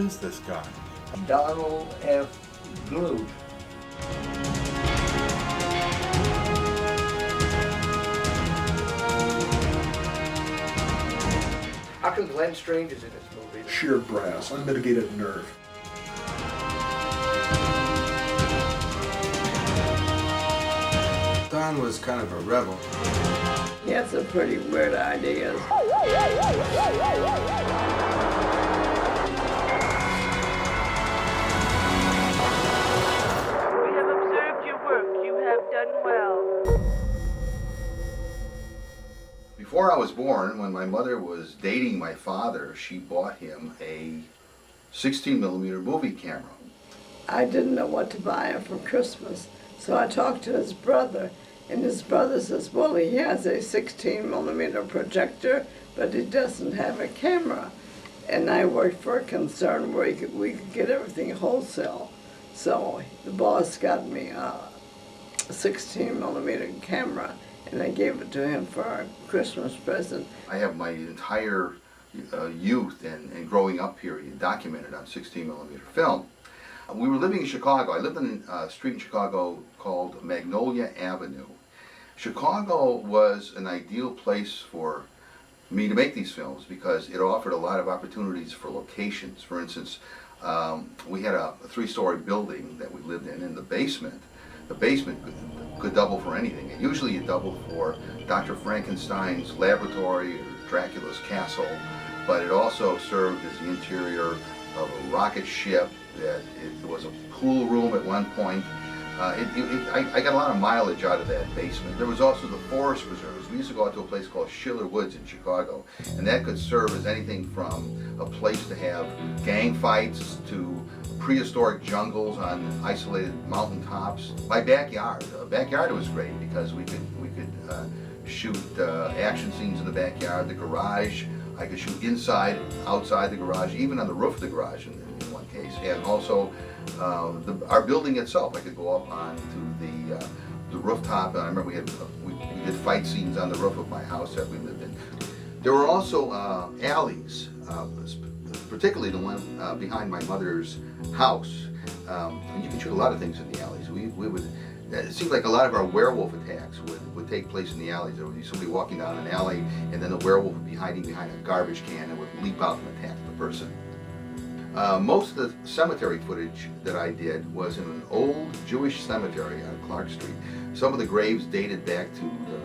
is this guy? Donald F. Glut. How come Glenn Strange is in this movie? Sheer brass, unmitigated nerve. Don was kind of a rebel. He had some pretty weird ideas. We have observed your work. You have done well. Before I was born, when my mother was dating my father, she bought him a 16mm movie camera. I didn't know what to buy him for Christmas, so I talked to his brother, and his brother says, well, he has a 16mm projector, but he doesn't have a camera. And I worked for a concern where we could get everything wholesale. So the boss got me a 16mm camera, and I gave it to him for a Christmas present. I have my entire youth and growing up period documented on 16mm film. We were living in Chicago. I lived in a street in Chicago called Magnolia Avenue. Chicago was an ideal place for me to make these films because it offered a lot of opportunities for locations. For instance, we had a 3-story building that we lived in the basement. The basement could double for anything. And usually it doubled for Dr. Frankenstein's laboratory or Dracula's castle, but it also served as the interior of a rocket ship. That it was a pool room at one point. I got a lot of mileage out of that basement. There was also the forest reserves. We used to go out to a place called Schiller Woods in Chicago, and that could serve as anything from a place to have gang fights to prehistoric jungles on isolated mountaintops. My backyard was great because we could shoot action scenes in the backyard. The garage, I could shoot inside, outside the garage, even on the roof of the garage in one case, and also our building itself. I could go up onto the rooftop. And I remember we did fight scenes on the roof of my house that we lived in. There were also alleys, particularly the one behind my mother's house. And you can shoot a lot of things in the alleys. We would. It seemed like a lot of our werewolf attacks would take place in the alleys. There would be somebody walking down an alley, and then the werewolf would be hiding behind a garbage can and would leap out and attack the person. Most of the cemetery footage that I did was in an old Jewish cemetery on Clark Street. Some of the graves dated back to the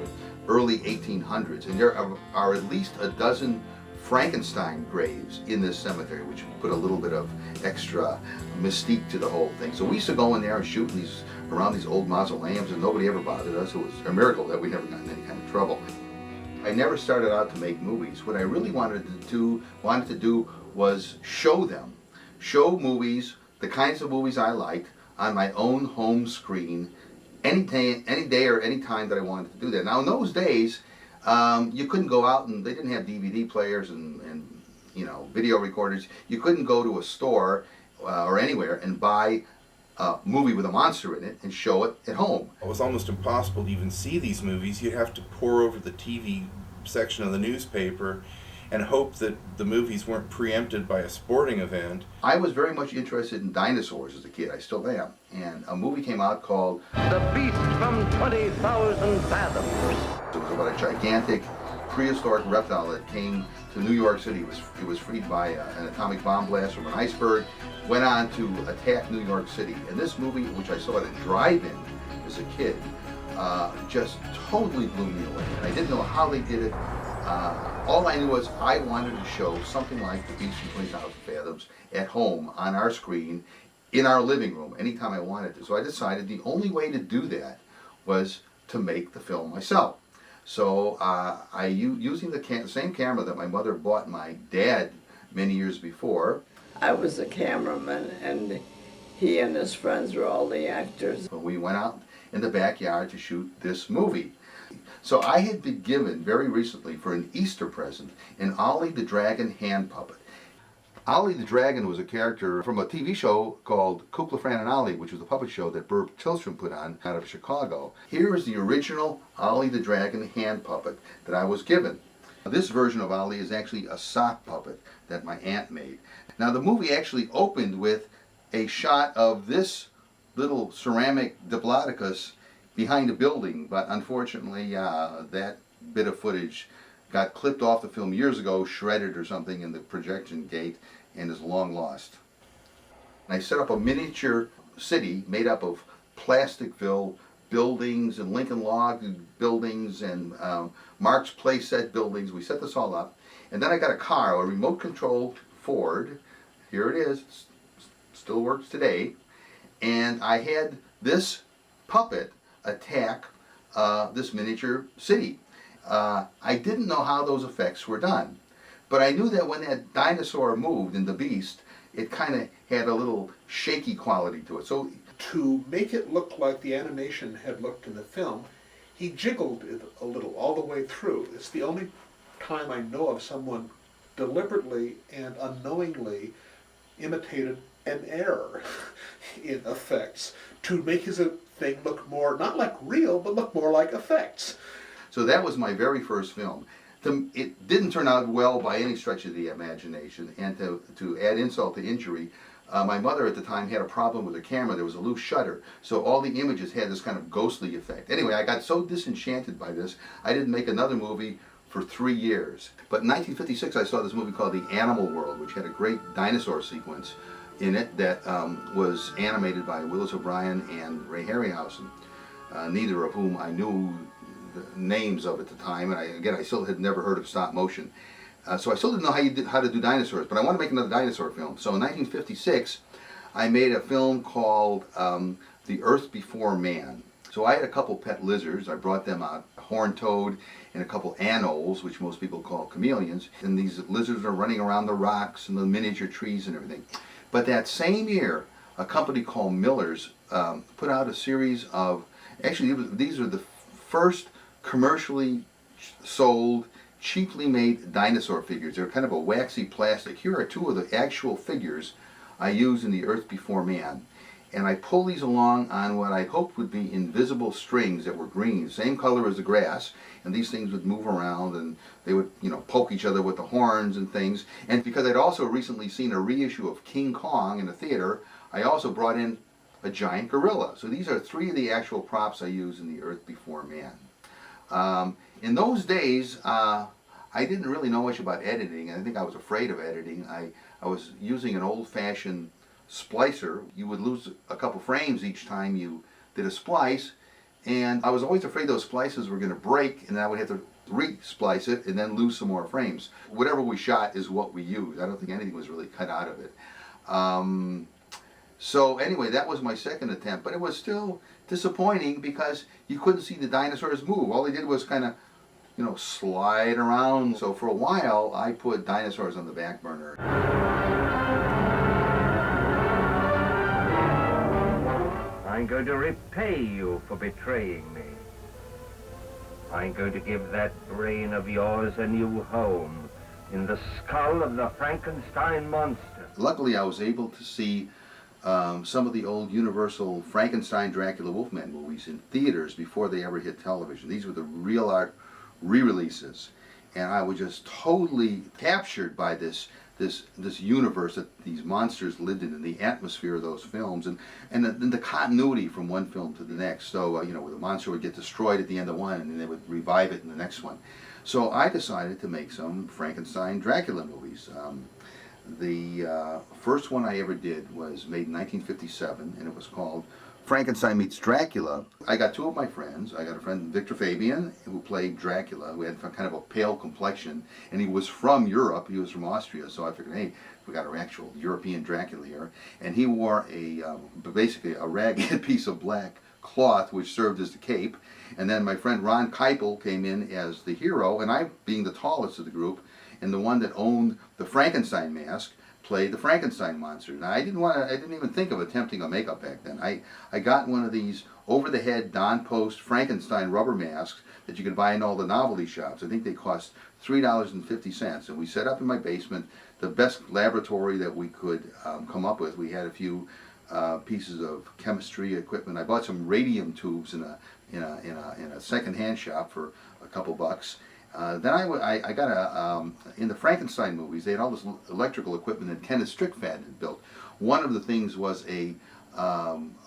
early 1800s, and there are at least a dozen Frankenstein graves in this cemetery, which put a little bit of extra mystique to the whole thing. So we used to go in there and shoot around these old mausoleums, and nobody ever bothered us. It was a miracle that we never got in any kind of trouble. I never started out to make movies. What I really wanted to do was show them. Show movies, the kinds of movies I liked, on my own home screen, any day or any time that I wanted to do that. Now in those days, you couldn't go out, and they didn't have DVD players and video recorders. You couldn't go to a store or anywhere and buy a movie with a monster in it and show it at home. It was almost impossible to even see these movies. You'd have to pore over the TV section of the newspaper and hope that the movies weren't preempted by a sporting event. I was very much interested in dinosaurs as a kid. I still am. And a movie came out called The Beast from 20,000 Fathoms. It was about a gigantic prehistoric reptile that came to New York City. It was freed by an atomic bomb blast from an iceberg, went on to attack New York City. And this movie, which I saw at a drive-in as a kid, just totally blew me away. And I didn't know how they did it. All I knew was I wanted to show something like The Beast from 20,000 Fathoms at home on our screen in our living room anytime I wanted to. So I decided the only way to do that was to make the film myself. So using the same camera that my mother bought my dad many years before. I was a cameraman, and he and his friends were all the actors. We went out in the backyard to shoot this movie. So I had been given very recently for an Easter present an Ollie the Dragon hand puppet. Ollie the Dragon was a character from a TV show called Kukla, Fran and Ollie, which was a puppet show that Burb Tillstrom put on out of Chicago. Here is the original Ollie the Dragon hand puppet that I was given. This version of Ali is actually a sock puppet that my aunt made. Now the movie actually opened with a shot of this little ceramic Diplodocus behind a building, but unfortunately that bit of footage got clipped off the film years ago, shredded or something in the projection gate, and is long lost. I set up a miniature city made up of Plasticville buildings and Lincoln Log buildings and Mark's Playset buildings. We set this all up, and then I got a car, a remote controlled Ford. Here it is, still works today, and I had this puppet attack this miniature city. I didn't know how those effects were done, but I knew that when that dinosaur moved in The Beast, it kind of had a little shaky quality to it. So To make it look like the animation had looked in the film, he jiggled it a little all the way through. It's the only time I know of someone deliberately and unknowingly imitated an error in effects to make his thing look more, not like real, but look more like effects. So that was my very first film. It didn't turn out well by any stretch of the imagination, and to add insult to injury, my mother at the time had a problem with her camera. There was a loose shutter, so all the images had this kind of ghostly effect. Anyway, I got so disenchanted by this, I didn't make another movie for 3 years. But in 1956, I saw this movie called The Animal World, which had a great dinosaur sequence in it that was animated by Willis O'Brien and Ray Harryhausen, neither of whom I knew the names of at the time, and I still had never heard of stop motion. So I still didn't know how to do dinosaurs, but I wanted to make another dinosaur film. So in 1956, I made a film called The Earth Before Man. So I had a couple pet lizards. I brought them out, a horned toad and a couple anoles, which most people call chameleons. And these lizards are running around the rocks and the miniature trees and everything. But that same year, a company called Miller's put out a series of, actually these are the first commercially sold, cheaply made dinosaur figures. They're kind of a waxy plastic. Here are two of the actual figures I used in The Earth Before Man. And I pull these along on what I hoped would be invisible strings that were green, same color as the grass, and these things would move around and they would, poke each other with the horns and things. And because I'd also recently seen a reissue of King Kong in the theater, I also brought in a giant gorilla. So these are three of the actual props I used in The Earth Before Man. In those days, I didn't really know much about editing, and I think I was afraid of editing. I was using an old-fashioned splicer. You would lose a couple frames each time you did a splice, and I was always afraid those splices were going to break, and I would have to re-splice it and then lose some more frames. Whatever we shot is what we used. I don't think anything was really cut out of it. So anyway, that was my second attempt, but it was still disappointing because you couldn't see the dinosaurs move. All they did was kind of, slide around. So for a while, I put dinosaurs on the back burner. I'm going to repay you for betraying me. I'm going to give that brain of yours a new home in the skull of the Frankenstein monster. Luckily, I was able to see some of the old Universal Frankenstein, Dracula, Wolfman movies in theaters before they ever hit television. These were the real art re-releases, and I was just totally captured by this universe that these monsters lived in, and the atmosphere of those films, and the continuity from one film to the next. So where the monster would get destroyed at the end of one, and then they would revive it in the next one. So I decided to make some Frankenstein, Dracula movies. The first one I ever did was made in 1957, and it was called Frankenstein Meets Dracula. I got two of my friends. I got a friend, Victor Fabian, who played Dracula, who had kind of a pale complexion, and he was from Europe. He was from Austria, so I figured, hey, we got an actual European Dracula here. And he wore basically a ragged piece of black cloth, which served as the cape. And then my friend Ron Keipel came in as the hero, and I, being the tallest of the group, and the one that owned the Frankenstein mask, played the Frankenstein monster. Now I didn't even think of attempting a makeup back then. I got one of these over-the-head Don Post Frankenstein rubber masks that you could buy in all the novelty shops. I think they cost $3.50, and we set up in my basement the best laboratory that we could come up with. We had a few pieces of chemistry equipment. I bought some radium tubes in a second-hand shop for a couple bucks. Then I got in the Frankenstein movies, they had all this electrical equipment that Kenneth Strickfad had built. One of the things was a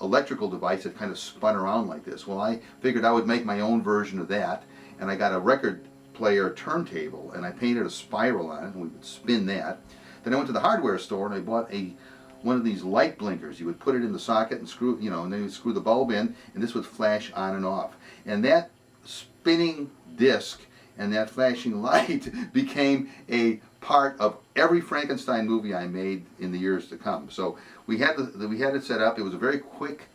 electrical device that kind of spun around like this. Well, I figured I would make my own version of that, and I got a record player turntable, and I painted a spiral on it, and we would spin that. Then I went to the hardware store and I bought one of these light blinkers. You would put it in the socket and screw, and then you would screw the bulb in, and this would flash on and off. And that spinning disc and that flashing light became a part of every Frankenstein movie I made in the years to come. So we had it set up. It was a very quick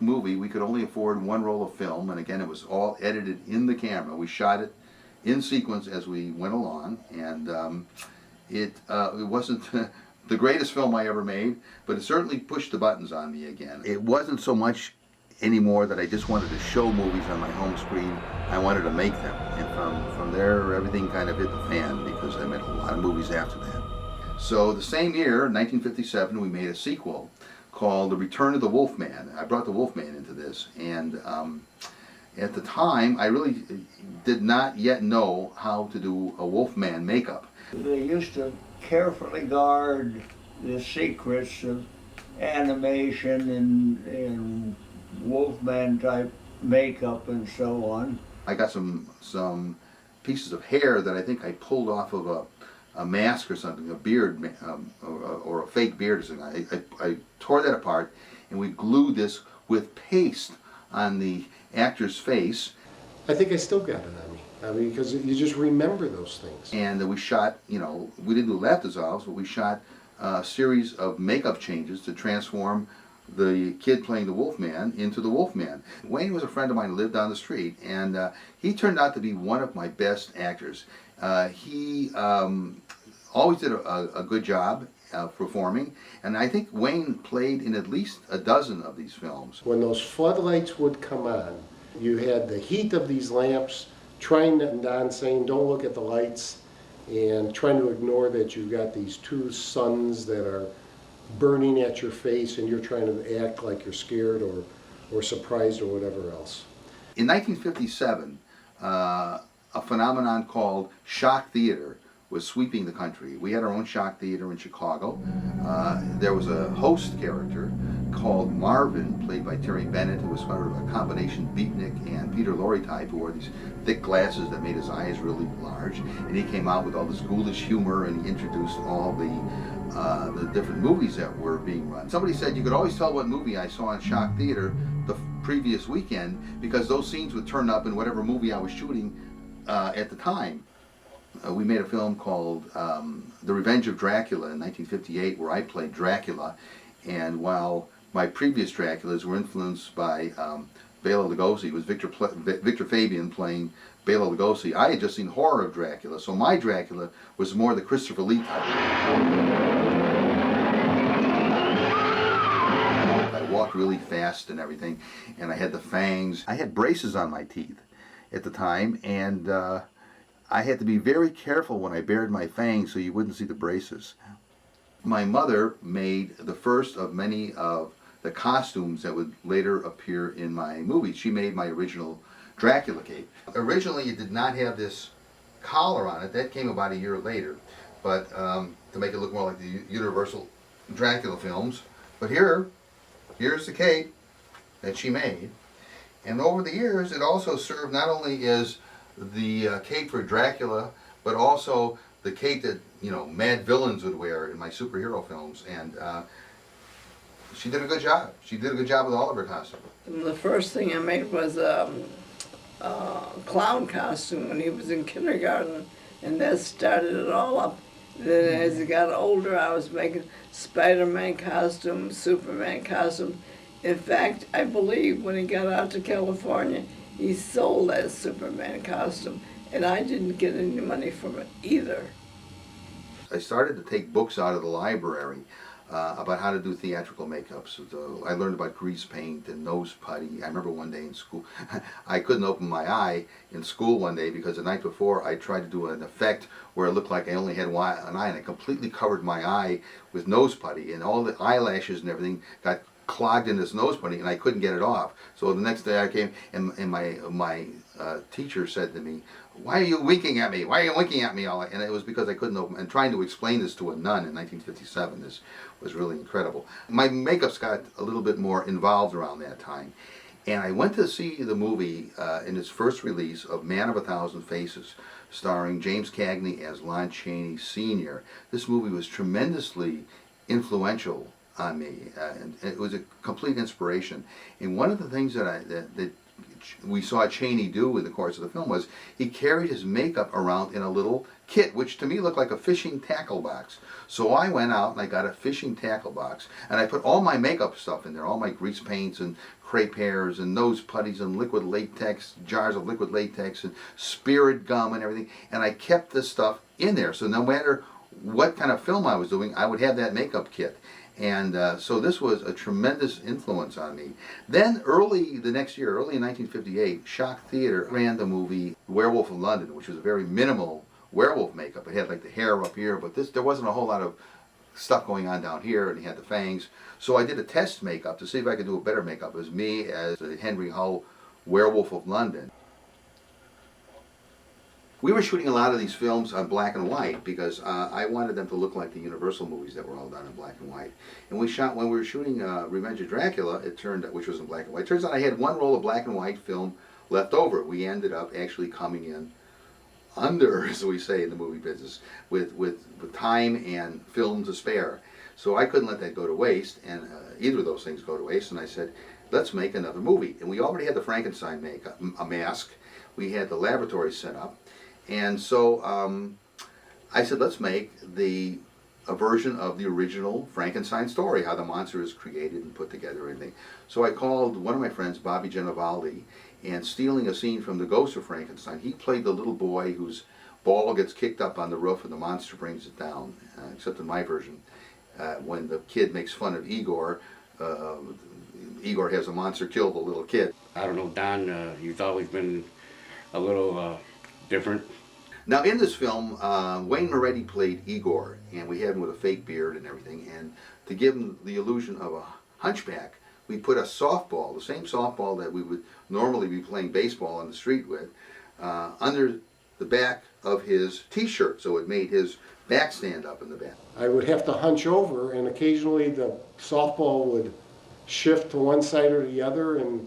movie. We could only afford one roll of film, and again, it was all edited in the camera. We shot it in sequence as we went along, and it wasn't the greatest film I ever made, but it certainly pushed the buttons on me again. It wasn't so much anymore that I just wanted to show movies on my home screen. I wanted to make them, and from there everything kind of hit the fan, because I made a lot of movies after that. So the same year, 1957, we made a sequel called The Return of the Wolfman. I brought the Wolfman into this, and at the time I really did not yet know how to do a Wolfman makeup. They used to carefully guard the secrets of animation and Wolfman type makeup and so on. I got some pieces of hair that I think I pulled off of a mask or something, a beard, or a fake beard or something. I tore that apart, and we glued this with paste on the actor's face. I think I still got it on me. I mean, because you just remember those things. And we shot, we didn't do laugh dissolves, but we shot a series of makeup changes to transform the kid playing the Wolfman into the Wolfman. Wayne was a friend of mine who lived down the street, and he turned out to be one of my best actors. He always did a good job performing, and I think Wayne played in at least a dozen of these films. When those floodlights would come on, you had the heat of these lamps, trying and Don saying, don't look at the lights, and trying to ignore that you've got these two suns that are burning at your face, and you're trying to act like you're scared or surprised or whatever else. In 1957, a phenomenon called shock theater was sweeping the country. We had our own shock theater in Chicago. There was a host character called Marvin, played by Terry Bennett, who was sort of a combination beatnik and Peter Lorre type, who wore these thick glasses that made his eyes really large. And he came out with all this ghoulish humor, and he introduced all the different movies that were being run. Somebody said you could always tell what movie I saw in shock theater the previous weekend, because those scenes would turn up in whatever movie I was shooting at the time. We made a film called The Revenge of Dracula in 1958, where I played Dracula, and while my previous Draculas were influenced by Bela Lugosi, it was Victor Fabian playing Bela Lugosi. I had just seen Horror of Dracula, so my Dracula was more the Christopher Lee type. I walked really fast and everything, and I had the fangs. I had braces on my teeth at the time, and I had to be very careful when I bared my fangs so you wouldn't see the braces. My mother made the first of many of the costumes that would later appear in my movies. She made my original Dracula cape. Originally it did not have this collar on it. That came about a year later, but to make it look more like the Universal Dracula films. But here's the cape that she made. And over the years it also served not only as the cape for Dracula, but also the cape that mad villains would wear in my superhero films, and she did a good job. She did a good job with all of her costumes. The first thing I made was a clown costume when he was in kindergarten, and that started it all up. Then as he got older, I was making Spider-Man costumes, Superman costumes. In fact, I believe when he got out to California, he sold that Superman costume, and I didn't get any money from it either. I started to take books out of the library about how to do theatrical makeups. So I learned about grease paint and nose putty. I remember one day in school, I couldn't open my eye in school one day because the night before I tried to do an effect where it looked like I only had one eye, and I completely covered my eye with nose putty, and all the eyelashes and everything got clogged in this nose putty, and I couldn't get it off. So the next day I came, and my teacher said to me, "Why are you winking at me? Why are you winking at me?" And it was because I couldn't open. And trying to explain this to a nun in 1957 was really incredible. My makeup's got a little bit more involved around that time. And I went to see the movie in its first release of Man of a Thousand Faces, starring James Cagney as Lon Chaney Sr. This movie was tremendously influential on me, and it was a complete inspiration. And one of the things that we saw Chaney do in the course of the film was he carried his makeup around in a little kit, which to me looked like a fishing tackle box. So I went out and I got a fishing tackle box, and I put all my makeup stuff in there, all my grease paints and crepe hairs and nose putties and liquid latex, jars of liquid latex and spirit gum and everything, and I kept this stuff in there. So no matter what kind of film I was doing, I would have that makeup kit. And so this was a tremendous influence on me. Then early the next year, early in 1958, Shock Theatre ran the movie Werewolf of London, which was a very minimal werewolf makeup. It had like the hair up here, but there wasn't a whole lot of stuff going on down here, and he had the fangs. So I did a test makeup to see if I could do a better makeup. It was me as the Henry Hull Werewolf of London. We were shooting a lot of these films on black and white because I wanted them to look like the Universal movies that were all done in black and white. And when we were shooting Revenge of Dracula, which was in black and white, it turns out I had one roll of black and white film left over. We ended up actually coming in under, as we say in the movie business, with time and film to spare. So I couldn't let that go to waste, and either of those things go to waste, and I said, let's make another movie. And we already had the Frankenstein makeup, a mask. We had the laboratory set up. And so I said, let's make a version of the original Frankenstein story, how the monster is created and put together and everything. So I called one of my friends, Bobby Genovaldi, and stealing a scene from The Ghost of Frankenstein, he played the little boy whose ball gets kicked up on the roof and the monster brings it down, except in my version. When the kid makes fun of Igor, Igor has a monster kill the little kid. I don't know, Don, you've always been a little different. Now in this film, Wayne Moretti played Igor, and we had him with a fake beard and everything, and to give him the illusion of a hunchback, we put a softball, the same softball that we would normally be playing baseball on the street with, under the back of his t-shirt, so it made his back stand up in the back. I would have to hunch over, and occasionally the softball would shift to one side or the other, and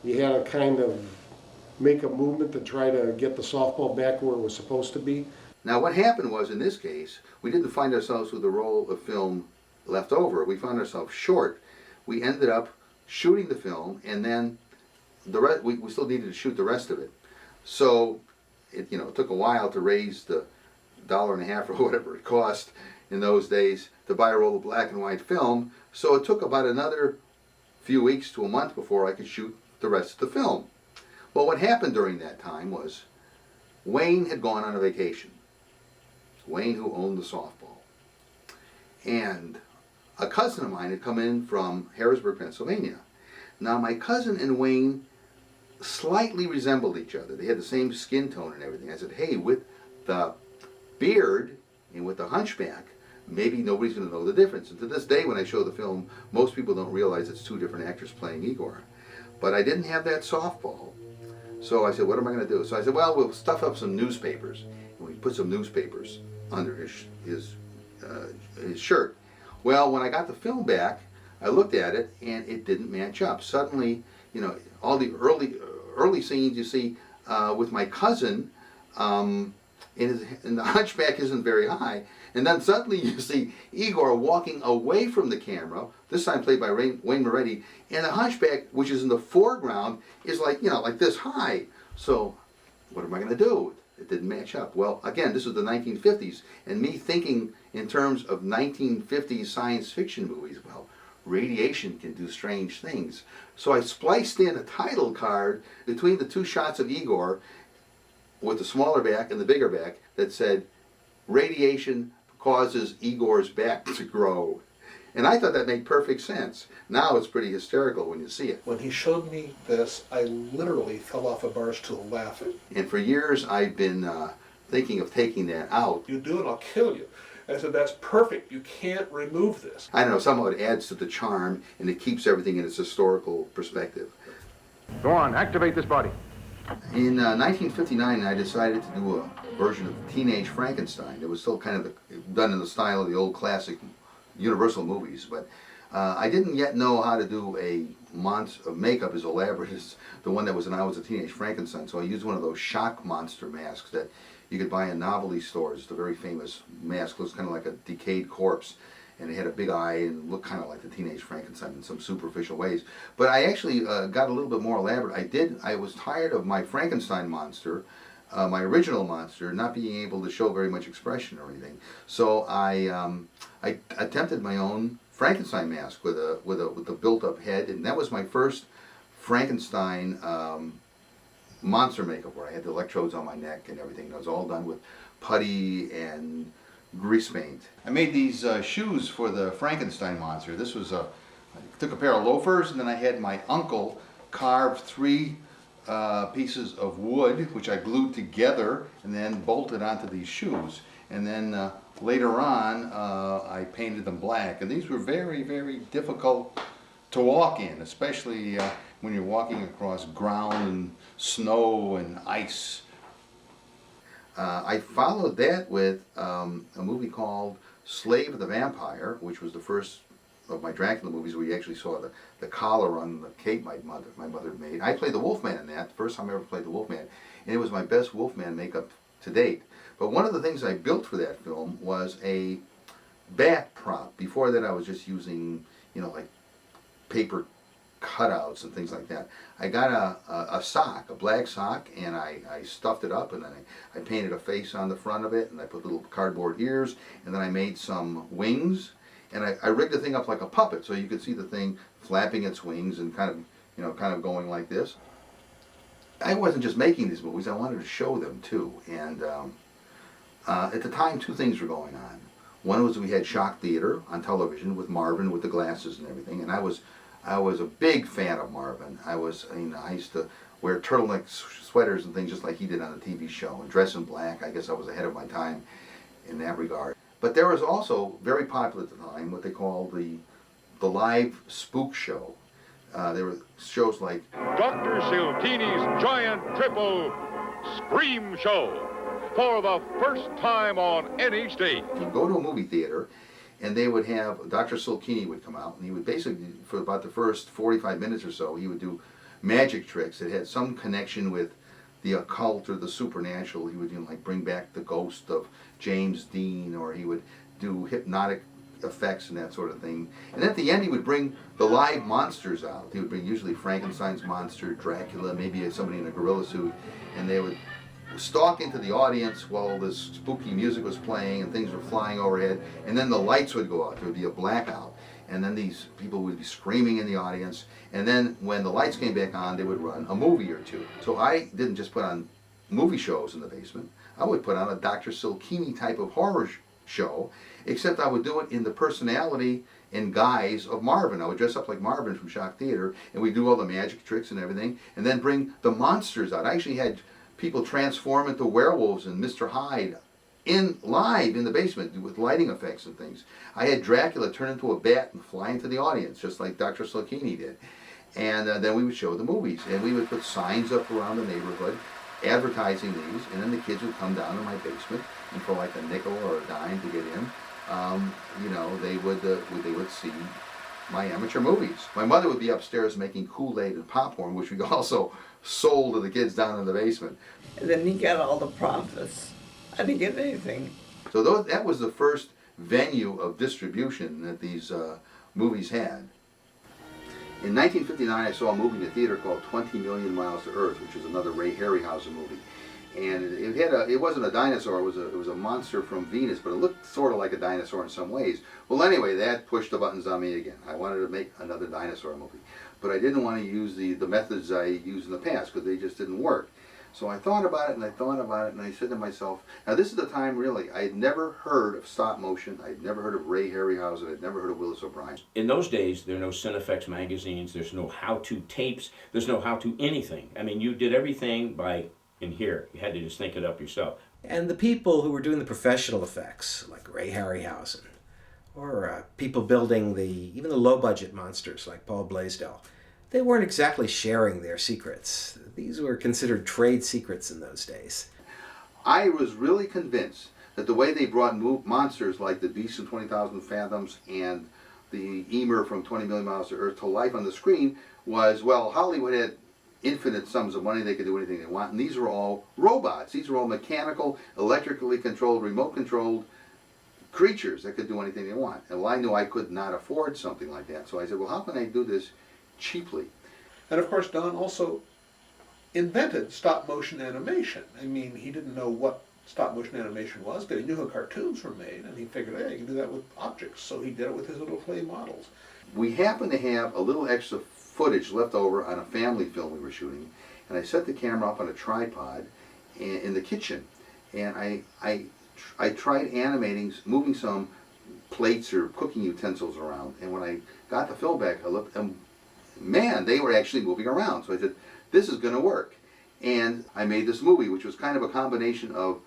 you had to kind of make a movement to try to get the softball back where it was supposed to be. Now what happened was, in this case, we didn't find ourselves with a roll of film left over. We found ourselves short. We ended up shooting the film, and then we still needed to shoot the rest of it. So it took a while to raise the $1.50 or whatever it cost in those days to buy a roll of black and white film. So it took about another few weeks to a month before I could shoot the rest of the film. Well, what happened during that time was Wayne had gone on a vacation. Wayne, who owned the softball. And a cousin of mine had come in from Harrisburg, Pennsylvania. Now, my cousin and Wayne slightly resembled each other. They had the same skin tone and everything. I said, hey, with the beard and with the hunchback, maybe nobody's going to know the difference. And to this day, when I show the film, most people don't realize it's two different actors playing Igor. But I didn't have that softball. So I said, what am I going to do? So I said, well, we'll stuff up some newspapers. And we put some newspapers under his shirt. Well, when I got the film back, I looked at it, and it didn't match up. Suddenly, all the early scenes you see with my cousin, and the hunchback isn't very high. And then suddenly you see Igor walking away from the camera, this time played by Wayne Moretti, and the hunchback, which is in the foreground, is like this high. So what am I going to do? It didn't match up. Well, again, this was the 1950s, and me thinking in terms of 1950s science fiction movies, well, radiation can do strange things. So I spliced in a title card between the two shots of Igor with the smaller back and the bigger back that said, radiation causes Igor's back to grow. And I thought that made perfect sense. Now it's pretty hysterical when you see it. When he showed me this, I literally fell off a bar stool laughing. And for years I've been thinking of taking that out. You do it, I'll kill you. I said, that's perfect. You can't remove this. I don't know, somehow it adds to the charm and it keeps everything in its historical perspective. Go on, activate this body. In 1959, I decided to do a version of Teenage Frankenstein. It was still kind of done in the style of the old classic Universal movies, but I didn't yet know how to do a makeup as elaborate as the one that was in I Was a Teenage Frankenstein, so I used one of those shock monster masks that you could buy in novelty stores. It's a very famous mask. It looks kind of like a decayed corpse, and it had a big eye and looked kind of like the Teenage Frankenstein in some superficial ways. But I actually got a little bit more elaborate. I was tired of my Frankenstein monster, my original monster, not being able to show very much expression or anything. So I attempted my own Frankenstein mask with a built-up head, and that was my first Frankenstein monster makeup, where I had the electrodes on my neck and everything. It was all done with putty and grease paint. I made these shoes for the Frankenstein monster. This was I took a pair of loafers, and then I had my uncle carve 3 pieces of wood, which I glued together and then bolted onto these shoes. And then later on, I painted them black. And these were very, very difficult to walk in, especially when you're walking across ground and snow and ice. I followed that with a movie called Slave of the Vampire, which was the first of my Dracula movies where you actually saw the collar on the cape my mother made. I played the Wolfman in that, the first time I ever played the Wolfman, and it was my best Wolfman makeup to date. But one of the things I built for that film was a bat prop. Before that I was just using, like paper cutouts and things like that. I got a sock, a black sock, and I stuffed it up, and then I painted a face on the front of it, and I put little cardboard ears, and then I made some wings, and I rigged the thing up like a puppet, so you could see the thing flapping its wings and kind of going like this. I wasn't just making these movies, I wanted to show them too, and at the time 2 things were going on. One was we had shock theater on television with Marvin with the glasses and everything, and I was a big fan of Marvin. I used to wear turtleneck sweaters and things just like he did on the TV show, and dress in black. I guess I was ahead of my time in that regard. But there was also, very popular at the time, what they called the live spook show. There were shows like Dr. Siltini's Giant Triple Scream Show, for the first time on any stage. You go to a movie theater, and they would have, Dr. Silkini would come out, and he would basically, for about the first 45 minutes or so, he would do magic tricks that had some connection with the occult or the supernatural. He would like bring back the ghost of James Dean, or he would do hypnotic effects and that sort of thing. And at the end he would bring the live monsters out. He would bring usually Frankenstein's monster, Dracula, maybe somebody in a gorilla suit, and they would stalk into the audience while this spooky music was playing and things were flying overhead, and then the lights would go out. There would be a blackout, and then these people would be screaming in the audience, and then when the lights came back on, they would run a movie or 2. So I didn't just put on movie shows in the basement. I would put on a Dr. Silkini type of horror show, except I would do it in the personality and guise of Marvin. I would dress up like Marvin from Shock Theater, and we'd do all the magic tricks and everything, and then bring the monsters out. I actually had people transform into werewolves and Mr. Hyde live in the basement with lighting effects and things. I had Dracula turn into a bat and fly into the audience, just like Dr. Silkini did. And then we would show the movies, and we would put signs up around the neighborhood advertising these, and then the kids would come down to my basement, and for like a nickel or a dime to get in, they would see my amateur movies. My mother would be upstairs making Kool-Aid and popcorn, which we also sold to the kids down in the basement. And then he got all the profits. I didn't get anything. So that was the first venue of distribution that these movies had. In 1959, I saw a movie in the theater called 20 Million Miles to Earth, which is another Ray Harryhausen movie. And it wasn't a dinosaur, it was a monster from Venus, but it looked sort of like a dinosaur in some ways. Well, anyway, that pushed the buttons on me again. I wanted to make another dinosaur movie, but I didn't want to use the methods I used in the past because they just didn't work. So I thought about it, and I thought about it, and I said to myself, now this is the time really, I had never heard of stop motion, I had never heard of Ray Harryhausen, I had never heard of Willis O'Brien. In those days, there are no Cinefex magazines, there's no how-to tapes, there's no how-to anything. I mean, you did everything by in here. You had to just think it up yourself. And the people who were doing the professional effects, like Ray Harryhausen, or people building even the low-budget monsters like Paul Blaisdell, they weren't exactly sharing their secrets. These were considered trade secrets in those days. I was really convinced that the way they brought monsters like the Beast in 20,000 Fathoms and the Emer from 20 Million Miles to Earth to life on the screen was, well, Hollywood had infinite sums of money, they could do anything they want, and these were all robots. These were all mechanical, electrically controlled, remote controlled creatures that could do anything they want. And well, I knew I could not afford something like that, so I said, well, how can I do this cheaply? And of course, Don also invented stop motion animation. I mean, he didn't know what stop motion animation was, but he knew how cartoons were made, and he figured, hey, you can do that with objects, so he did it with his little clay models. We happened to have a little extra footage left over on a family film we were shooting, and I set the camera up on a tripod in the kitchen, and I tried animating, moving some plates or cooking utensils around, and when I got the film back, I looked, and man, they were actually moving around. So I said, this is going to work. And I made this movie, which was kind of a combination of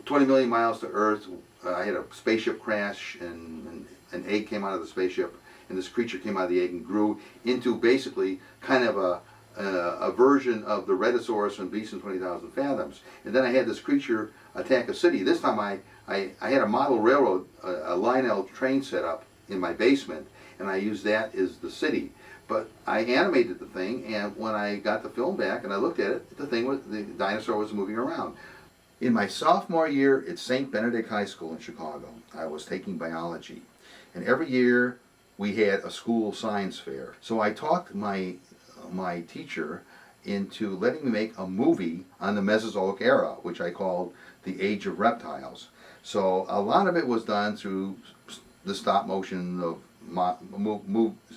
20 Million Miles to Earth. I had a spaceship crash, and an egg came out of the spaceship, and this creature came out of the egg and grew into basically kind of a version of the Redosaurus from Beast in 20,000 Fathoms. And then I had this creature attack a city. This time I had a model railroad, a Lionel train set up in my basement, and I used that as the city. But I animated the thing, and when I got the film back and I looked at it, the dinosaur was moving around. In my sophomore year at St. Benedict High School in Chicago, I was taking biology. And every year we had a school science fair. So I talked my teacher into letting me make a movie on the Mesozoic era, which I called The Age of Reptiles. So a lot of it was done through the stop motion of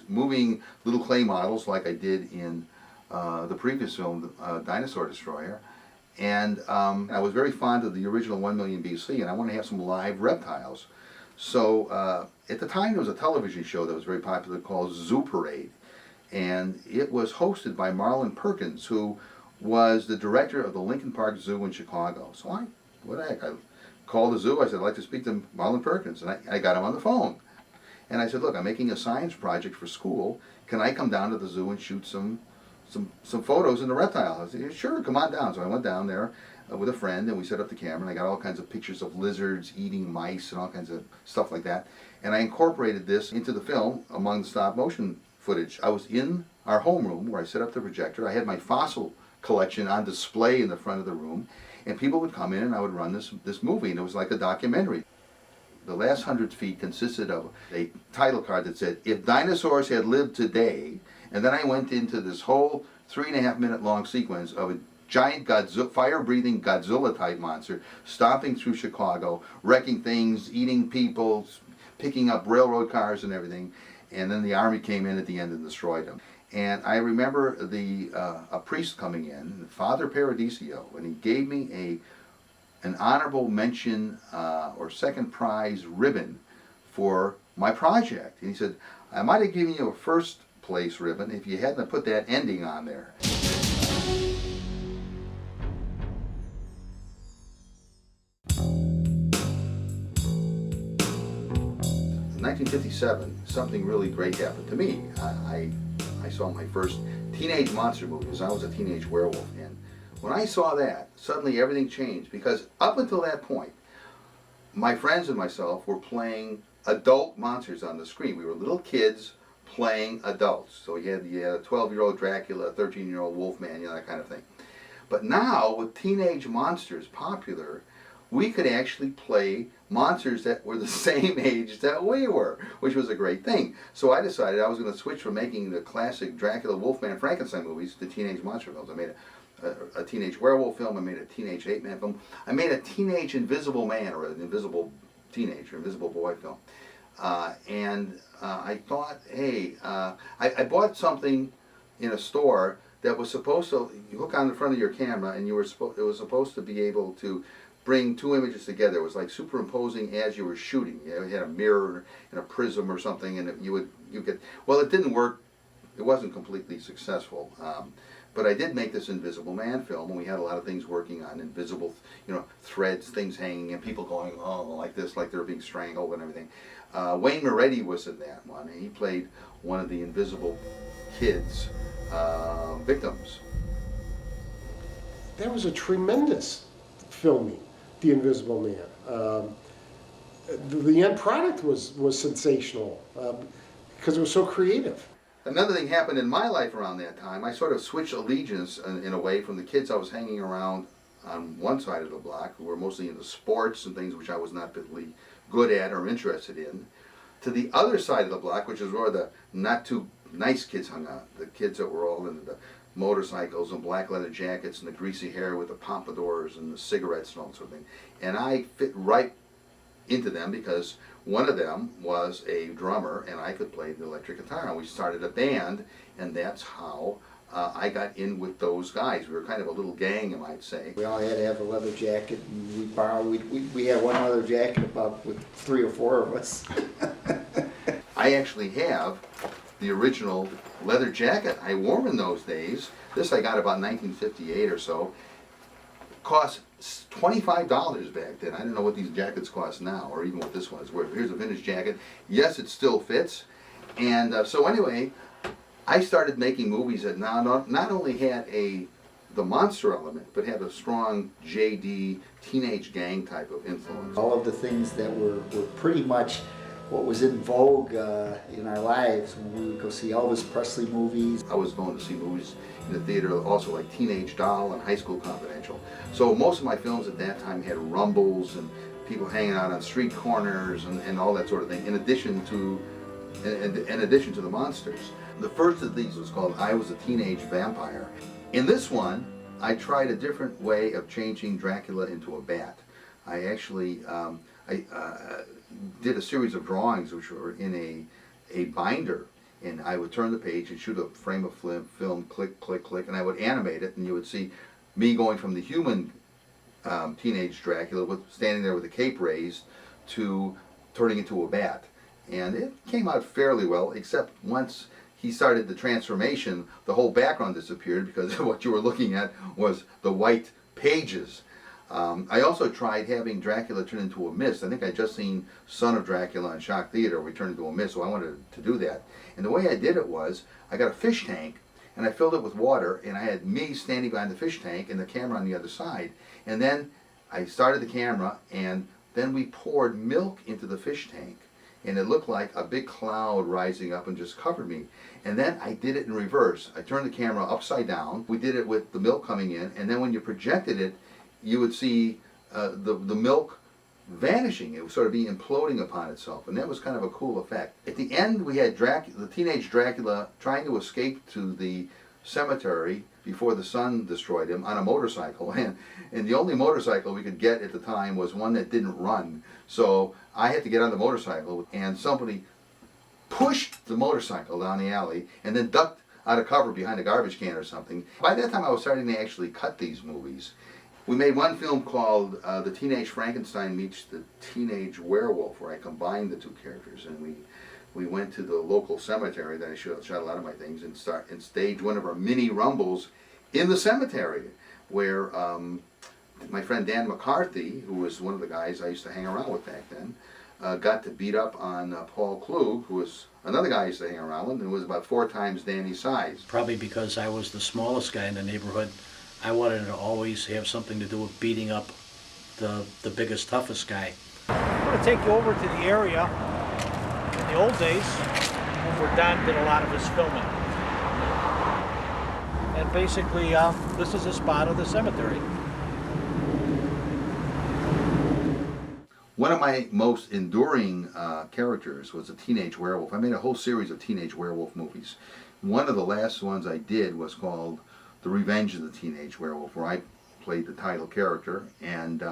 moving little clay models like I did in the previous film, Dinosaur Destroyer. And I was very fond of the original 1 million BC, and I wanted to have some live reptiles. So at the time there was a television show that was very popular called Zoo Parade, and it was hosted by Marlon Perkins, who was the director of the Lincoln Park Zoo in Chicago. So what the heck, I called the zoo, I said, I'd like to speak to Marlon Perkins, and I got him on the phone. And I said, look, I'm making a science project for school. Can I come down to the zoo and shoot some photos in the reptile? I said, yeah, sure, come on down. So I went down there with a friend, and we set up the camera, and I got all kinds of pictures of lizards eating mice and all kinds of stuff like that. And I incorporated this into the film among the stop motion footage. I was in our homeroom where I set up the projector. I had my fossil collection on display in the front of the room, and people would come in and I would run this movie, and it was like a documentary. The last 100 feet consisted of a title card that said, if dinosaurs had lived today, and then I went into this whole 3.5 minute long sequence of a giant fire-breathing Godzilla-type monster stomping through Chicago, wrecking things, eating people, picking up railroad cars and everything, and then the army came in at the end and destroyed them. And I remember a priest coming in, Father Paradiso, and he gave me an honorable mention or second prize ribbon for my project. And he said, I might have given you a first place ribbon if you hadn't put that ending on there. In 1957, something really great happened to me. I saw my first teenage monster movie because I was a teenage werewolf. And when I saw that, suddenly everything changed, because up until that point, my friends and myself were playing adult monsters on the screen. We were little kids playing adults. So you had a 12-year-old Dracula, a 13-year-old Wolfman, that kind of thing. But now, with teenage monsters popular, we could actually play monsters that were the same age that we were, which was a great thing. So I decided I was going to switch from making the classic Dracula, Wolfman, Frankenstein movies to teenage monster films. I made a teenage werewolf film, I made a teenage ape-man film, I made a teenage invisible man, or an invisible teenager, invisible boy film. I thought, hey, I bought something in a store that was supposed to, you hook on the front of your camera, and it was supposed to be able to bring two images together. It was like superimposing as you were shooting. You had a mirror and a prism or something, and you get, well, it didn't work. It wasn't completely successful. But I did make this Invisible Man film, and we had a lot of things working on invisible, threads, things hanging, and people going, oh, like this, like they're being strangled and everything. Wayne Moretti was in that one, and he played one of the invisible kids' victims. That was a tremendous filming, The Invisible Man. The end product was sensational because it was so creative. Another thing happened in my life around that time. I sort of switched allegiance in a way from the kids I was hanging around on one side of the block, who were mostly into sports and things which I was not particularly good at or interested in, to the other side of the block, which is where the not too nice kids hung out. The kids that were all into the motorcycles and black leather jackets and the greasy hair with the pompadours and the cigarettes and all that sort of thing. And I fit right into them because one of them was a drummer and I could play the electric guitar, and we started a band, and that's how I got in with those guys. We were kind of a little gang, you might say. We all had to have a leather jacket, and we had one leather jacket about with 3 or 4 of us. I actually have the original leather jacket I wore in those days. This I got about 1958 or so. Cost $25 back then. I don't know what these jackets cost now, or even what this one is worth. Here's a vintage jacket. Yes, it still fits. And so anyway, I started making movies that not only had the monster element, but had a strong JD teenage gang type of influence. All of the things that were pretty much what was in vogue in our lives when we would go see Elvis Presley movies. I was going to see movies in the theater also like Teenage Doll and High School Confidential. So most of my films at that time had rumbles and people hanging out on street corners and all that sort of thing, in addition to the monsters. The first of these was called I Was a Teenage Vampire. In this one, I tried a different way of changing Dracula into a bat. I actually did a series of drawings which were in a binder, and I would turn the page and shoot a frame of film, click, click, click, and I would animate it, and you would see me going from the human teenage Dracula standing there with a cape raised to turning into a bat. And it came out fairly well, except once he started the transformation, the whole background disappeared because what you were looking at was the white pages. I also tried having Dracula turn into a mist. I think I'd just seen Son of Dracula on Shock Theater where he turned into a mist, so I wanted to do that. And the way I did it was, I got a fish tank, and I filled it with water, and I had me standing behind the fish tank and the camera on the other side. And then I started the camera, and then we poured milk into the fish tank, and it looked like a big cloud rising up and just covered me. And then I did it in reverse. I turned the camera upside down. We did it with the milk coming in, and then when you projected it, you would see the milk vanishing. It would sort of be imploding upon itself, and that was kind of a cool effect. At the end, we had the teenage Dracula trying to escape to the cemetery before the sun destroyed him on a motorcycle, and the only motorcycle we could get at the time was one that didn't run. So I had to get on the motorcycle, and somebody pushed the motorcycle down the alley and then ducked out of cover behind a garbage can or something. By that time, I was starting to actually cut these movies. We made one film called The Teenage Frankenstein Meets the Teenage Werewolf, where I combined the two characters, and we went to the local cemetery that I shot a lot of my things and staged one of our mini rumbles in the cemetery, where my friend Dan McCarthy, who was one of the guys I used to hang around with back then, got to beat up on Paul Klug, who was another guy I used to hang around with, and was about 4 times Danny's size. Probably because I was the smallest guy in the neighborhood, I wanted to always have something to do with beating up the biggest, toughest guy. I'm going to take you over to the area in the old days where Don did a lot of his filming. And basically, this is a spot of the cemetery. One of my most enduring characters was a teenage werewolf. I made a whole series of teenage werewolf movies. One of the last ones I did was called The Revenge of the Teenage Werewolf, where I played the title character, and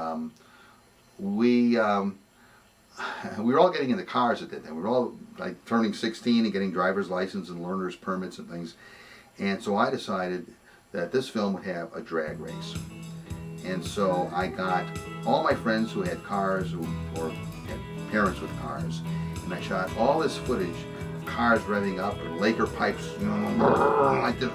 we were all getting into cars at that time. We were all like turning 16 and getting driver's license and learner's permits and things, and so I decided that this film would have a drag race. And so I got all my friends who had cars or had parents with cars, and I shot all this footage of cars revving up and Laker pipes, like this,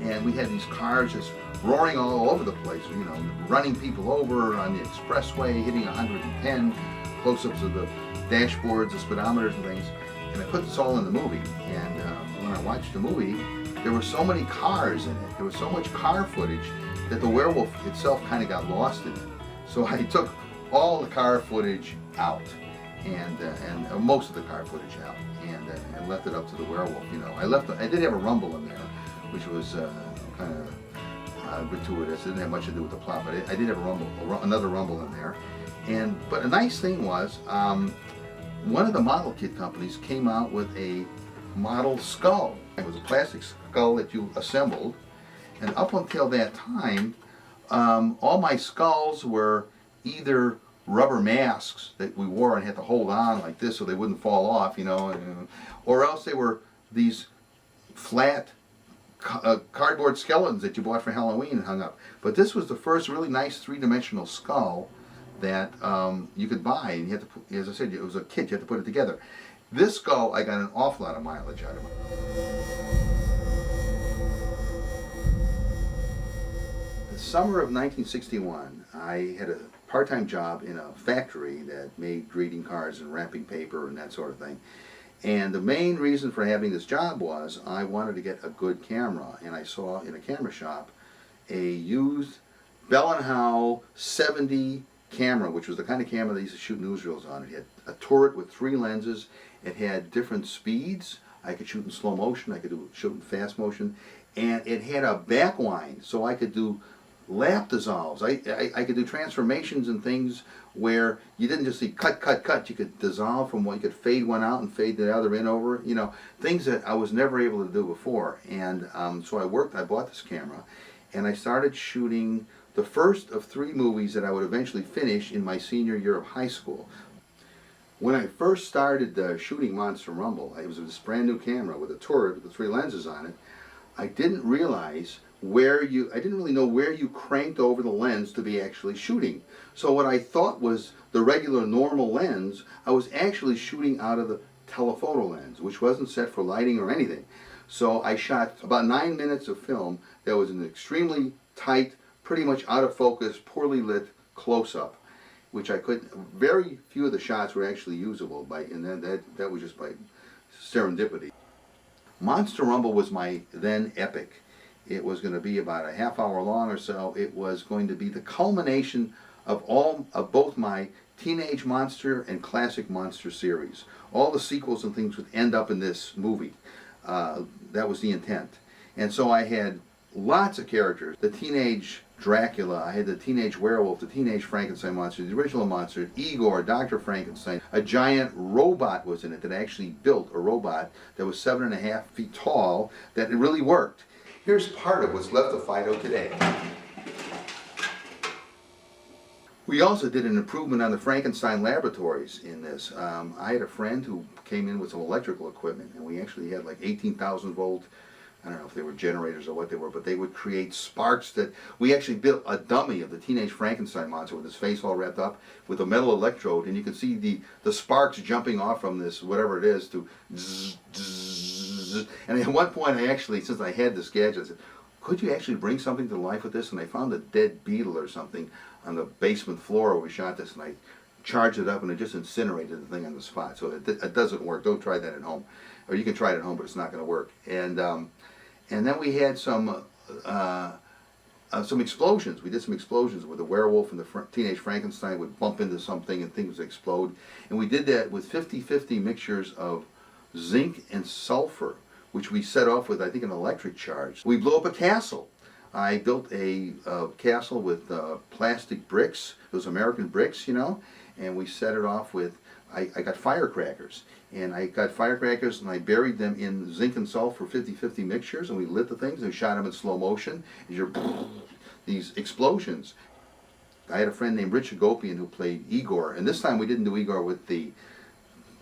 and we had these cars just roaring all over the place, you know, running people over on the expressway, hitting 110, close-ups of the dashboards, the speedometers and things, and I put this all in the movie. And when I watched the movie, there were so many cars in it, there was so much car footage that the werewolf itself kind of got lost in it. So I took all the car footage out, and most of the car footage out, and left it up to the werewolf. You know, I did have a rumble in there, which was kind of gratuitous. It didn't have much to do with the plot, but I did have a rumble, another rumble in there. But a nice thing was, one of the model kit companies came out with a model skull. It was a plastic skull that you assembled, and up until that time, all my skulls were either rubber masks that we wore and had to hold on like this so they wouldn't fall off, you know, or else they were these flat cardboard skeletons that you bought for Halloween and hung up. But this was the first really nice three-dimensional skull that you could buy, and you had to put, as I said, it was a kit, you had to put it together. This skull, I got an awful lot of mileage out of it. The summer of 1961, I had a part-time job in a factory that made greeting cards and wrapping paper and that sort of thing. And the main reason for having this job was I wanted to get a good camera, and I saw in a camera shop a used Bell & Howell 70 camera, which was the kind of camera they used to shoot newsreels on. It had a turret with 3 lenses. It had different speeds. I could shoot in slow motion, I could shoot in fast motion, and it had a backwind, so I could do lap dissolves. I could do transformations and things where you didn't just see cut, cut, cut. You could dissolve from one, you could fade one out and fade the other in over, you know, things that I was never able to do before. And so I bought this camera, and I started shooting the first of 3 movies that I would eventually finish in my senior year of high school. When I first started shooting Monster Rumble, it was this brand new camera with a turret with the 3 lenses on it. I didn't realize I didn't really know where you cranked over the lens to be actually shooting. So what I thought was the regular normal lens, I was actually shooting out of the telephoto lens, which wasn't set for lighting or anything. So I shot about 9 minutes of film that was an extremely tight, pretty much out of focus, poorly lit close-up, which I couldn't, very few of the shots were actually usable, and that was just by serendipity. Monster Rumble was my then epic. It was going to be about a half hour long or so. It was going to be the culmination of both my Teenage Monster and Classic Monster series. All the sequels and things would end up in this movie. That was the intent. And so I had lots of characters. The teenage Dracula, I had the teenage werewolf, the teenage Frankenstein monster, the original monster, Igor, Dr. Frankenstein. A giant robot was in it that I actually built, a robot that was 7.5 feet tall, that it really worked. Here's part of what's left of Fido today. We also did an improvement on the Frankenstein laboratories in this. I had a friend who came in with some electrical equipment, and we actually had like 18,000 volt, I don't know if they were generators or what they were, but they would create sparks that, we actually built a dummy of the teenage Frankenstein monster with his face all wrapped up with a metal electrode, and you could see the sparks jumping off from this, whatever it is, to zzz, zzz. And at one point I actually, since I had this gadget, I said, could you actually bring something to life with this? And I found a dead beetle or something on the basement floor where we shot this, and I charged it up and it just incinerated the thing on the spot. So it doesn't work. Don't try that at home. Or you can try it at home, but it's not going to work. And then we had some explosions. We did some explosions where the werewolf and the teenage Frankenstein would bump into something and things would explode. And we did that with 50-50 mixtures of zinc and sulfur, which we set off with, I think, an electric charge. We blew up a castle. I built a castle with plastic bricks, those American bricks, you know, and we set it off with, I got firecrackers. And I got firecrackers and I buried them in zinc and sulfur 50-50 mixtures, and we lit the things and we shot them in slow motion. And you're these explosions. I had a friend named Richard Gopian who played Igor, and this time we didn't do Igor with the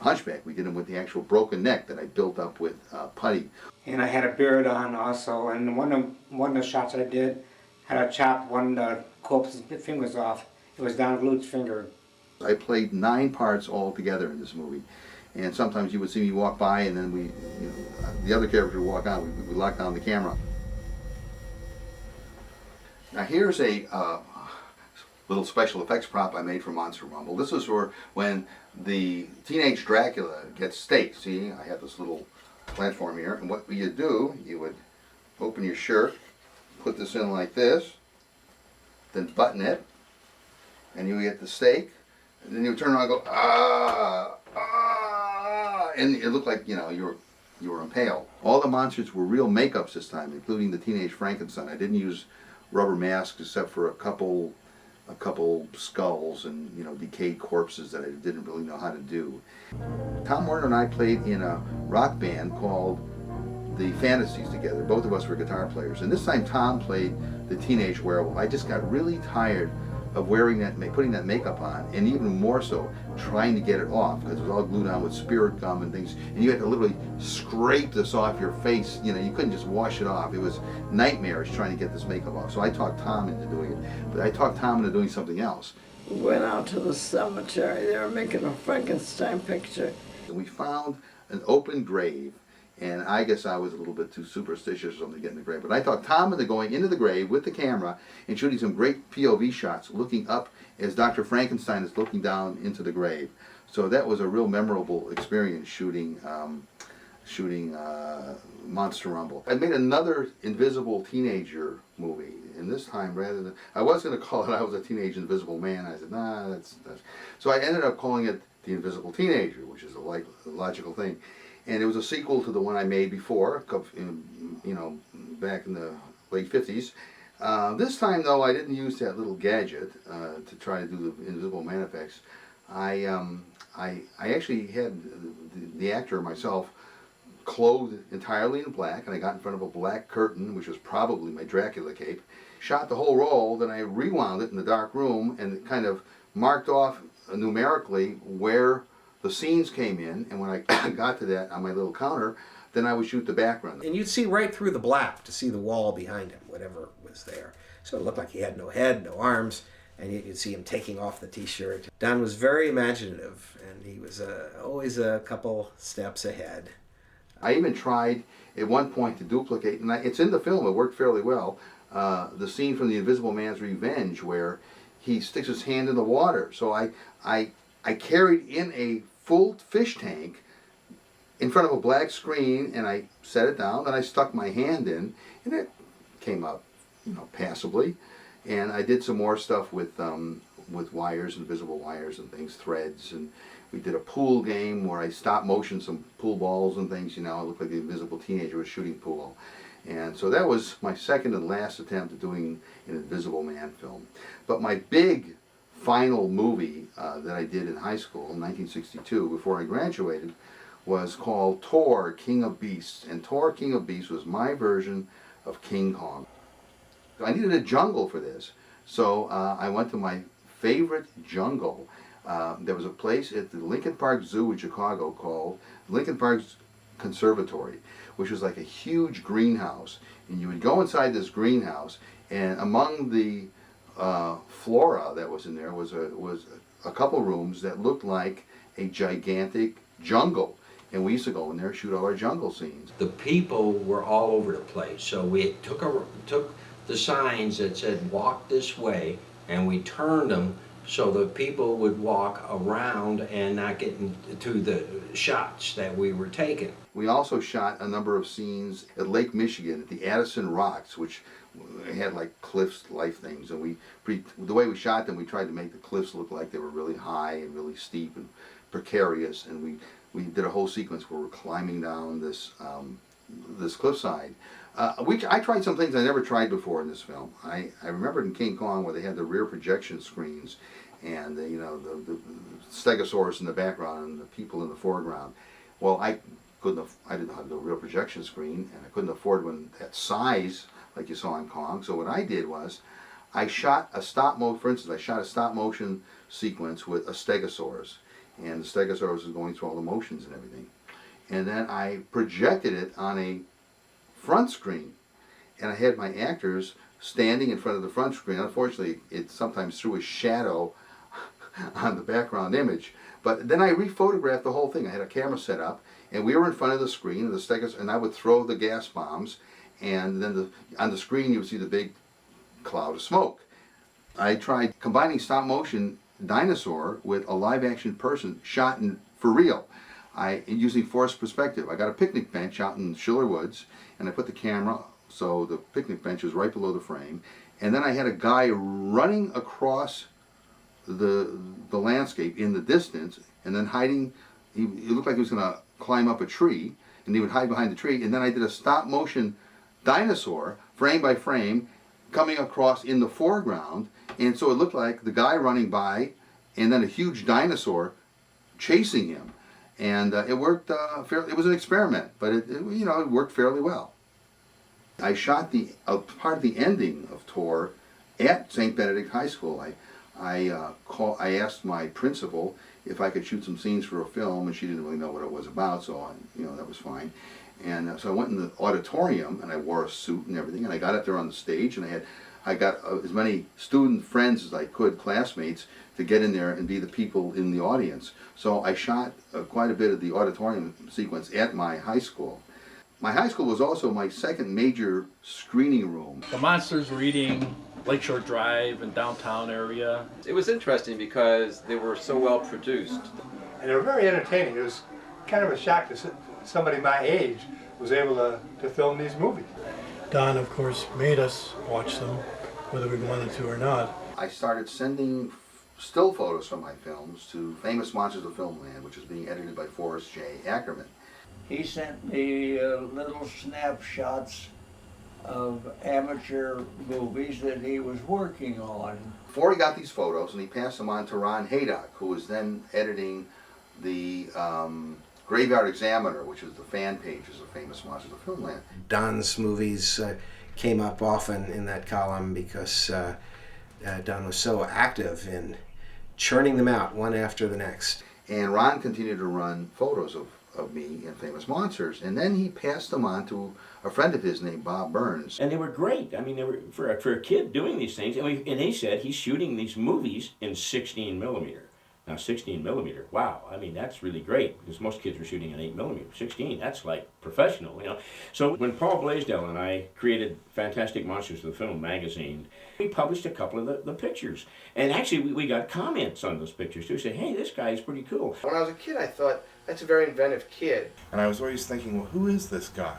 hunchback. We did him with the actual broken neck that I built up with putty. And I had a beard on also, and one of the shots I did had I chopped one of the corpse's fingers off. It was down Glut's finger. I played 9 parts all together in this movie. And sometimes you would see me walk by, and then the other character would walk on. We lock down the camera. Now here's a little special effects prop I made for Monster Rumble. This is for when the teenage Dracula gets staked. See, I have this little platform here, and what you do, you would open your shirt, put this in like this, then button it, and you get the stake, and then you turn around and go, ah, ah, and it looked like, you know, you were impaled. All the monsters were real makeups this time, including the teenage Frankenstein. I didn't use rubber masks except for a couple skulls and, you know, decayed corpses that I didn't really know how to do. Tom Warner and I played in a rock band called the Fantasies together. Both of us were guitar players, and this time Tom played the teenage werewolf. I just got really tired of wearing that, putting that makeup on, and even more so trying to get it off, because it was all glued on with spirit gum and things, and you had to literally scrape this off your face. You know, you couldn't just wash it off. It was nightmarish trying to get this makeup off. So I talked Tom into doing it, but I talked Tom into doing something else. We went out to the cemetery. They were making a Frankenstein picture. And we found an open grave, and I guess I was a little bit too superstitious or something to get in the grave. But I thought Tom into going into the grave with the camera and shooting some great POV shots, looking up as Dr. Frankenstein is looking down into the grave. So that was a real memorable experience shooting Monster Rumble. I made another Invisible Teenager movie, and this time rather than, I was going to call it I Was a Teenage Invisible Man. I said, nah, that's. So I ended up calling it The Invisible Teenager, which is a logical thing. And it was a sequel to the one I made before, you know, back in the late 50s. This time, though, I didn't use that little gadget to try to do the Invisible Man effects. I actually had the actor myself clothed entirely in black, and I got in front of a black curtain, which was probably my Dracula cape, shot the whole roll, then I rewound it in the dark room and kind of marked off numerically where the scenes came in, and when I got to that on my little counter, then I would shoot the background. And you'd see right through the black to see the wall behind him, whatever was there. So it looked like he had no head, no arms, and you'd see him taking off the t-shirt. Don was very imaginative, and he was always a couple steps ahead. I even tried at one point to duplicate, and it's in the film, it worked fairly well, the scene from The Invisible Man's Revenge where he sticks his hand in the water. So I carried in a full fish tank in front of a black screen, and I set it down, and I stuck my hand in, and it came out, you know, passably. And I did some more stuff with wires, invisible wires and things, threads, and we did a pool game where I stop motion some pool balls and things, you know, I looked like the Invisible Teenager was shooting pool. And so that was my second and last attempt at doing an Invisible Man film. But my big final movie that I did in high school in 1962 before I graduated was called Tor, King of Beasts. And Tor, King of Beasts was my version of King Kong. I needed a jungle for this, so I went to my favorite jungle. There was a place at the Lincoln Park Zoo in Chicago called Lincoln Park Conservatory, which was like a huge greenhouse. And you would go inside this greenhouse, and among the flora that was in there was a couple rooms that looked like a gigantic jungle. And we used to go in there and shoot all our jungle scenes. The people were all over the place, so we took the signs that said walk this way, and we turned them so the people would walk around and not get into the shots that we were taking. We also shot a number of scenes at Lake Michigan at the Addison Rocks, which had like cliffs-like things, and the way we shot them, we tried to make the cliffs look like they were really high and really steep and precarious, and we did a whole sequence where we're climbing down this this cliffside. I tried some things I never tried before in this film. I remembered in King Kong where they had the rear projection screens, and you know, the stegosaurus in the background and the people in the foreground. Well, I didn't have the real projection screen, and I couldn't afford one that size like you saw in Kong. So what I did was, I shot a stop motion sequence with a stegosaurus, and the stegosaurus is going through all the motions and everything. And then I projected it on a front screen, and I had my actors standing in front of the front screen. Unfortunately, it sometimes threw a shadow on the background image. But then I rephotographed the whole thing. I had a camera set up, and we were in front of the screen, and I would throw the gas bombs, and then on the screen you would see the big cloud of smoke. I tried combining stop motion dinosaur with a live action person shot for real. Using forced perspective. I got a picnic bench out in Schiller Woods, and I put the camera so the picnic bench was right below the frame, and then I had a guy running across the landscape in the distance, and then hiding. It looked like he was going to climb up a tree, and he would hide behind the tree, and then I did a stop motion dinosaur, frame by frame, coming across in the foreground, and so it looked like the guy running by, and then a huge dinosaur chasing him. And it worked fairly. It was an experiment, but it worked fairly well. I shot part of the ending of Tor at St. Benedict High School. I asked my principal if I could shoot some scenes for a film, and she didn't really know what it was about, so that was fine. And so I went in the auditorium, and I wore a suit and everything, and I got up there on the stage, and I got as many student friends as I could, classmates, to get in there and be the people in the audience. So I shot quite a bit of the auditorium sequence at my high school. My high school was also my second major screening room. The monsters were eating Lakeshore Drive and downtown area. It was interesting because they were so well produced. And they were very entertaining. It was kind of a shock that somebody my age was able to film these movies. Don, of course, made us watch them, whether we wanted to or not. I started sending still photos from my films to Famous Monsters of Filmland, which is being edited by Forrest J. Ackerman. He sent me little snapshots of amateur movies that he was working on. Before he got these photos, and he passed them on to Ron Haydock, who was then editing the Graveyard Examiner, which is the fan pages of Famous Monsters of Filmland. Don's movies came up often in that column because Don was so active in churning them out one after the next. And Ron continued to run photos of me in Famous Monsters, and then he passed them on to a friend of his named Bob Burns. And they were great. I mean, they were for a kid doing these things. And he said he's shooting these movies in 16 millimeter. Now 16 millimeter, wow, I mean that's really great because most kids were shooting in 8 millimeter. 16, that's like professional, So when Paul Blaisdell and I created Fantastic Monsters of the Film magazine, we published a couple of the pictures. And actually we got comments on those pictures too, saying, hey, this guy is pretty cool. When I was a kid, I thought, that's a very inventive kid. And I was always thinking, well, who is this guy?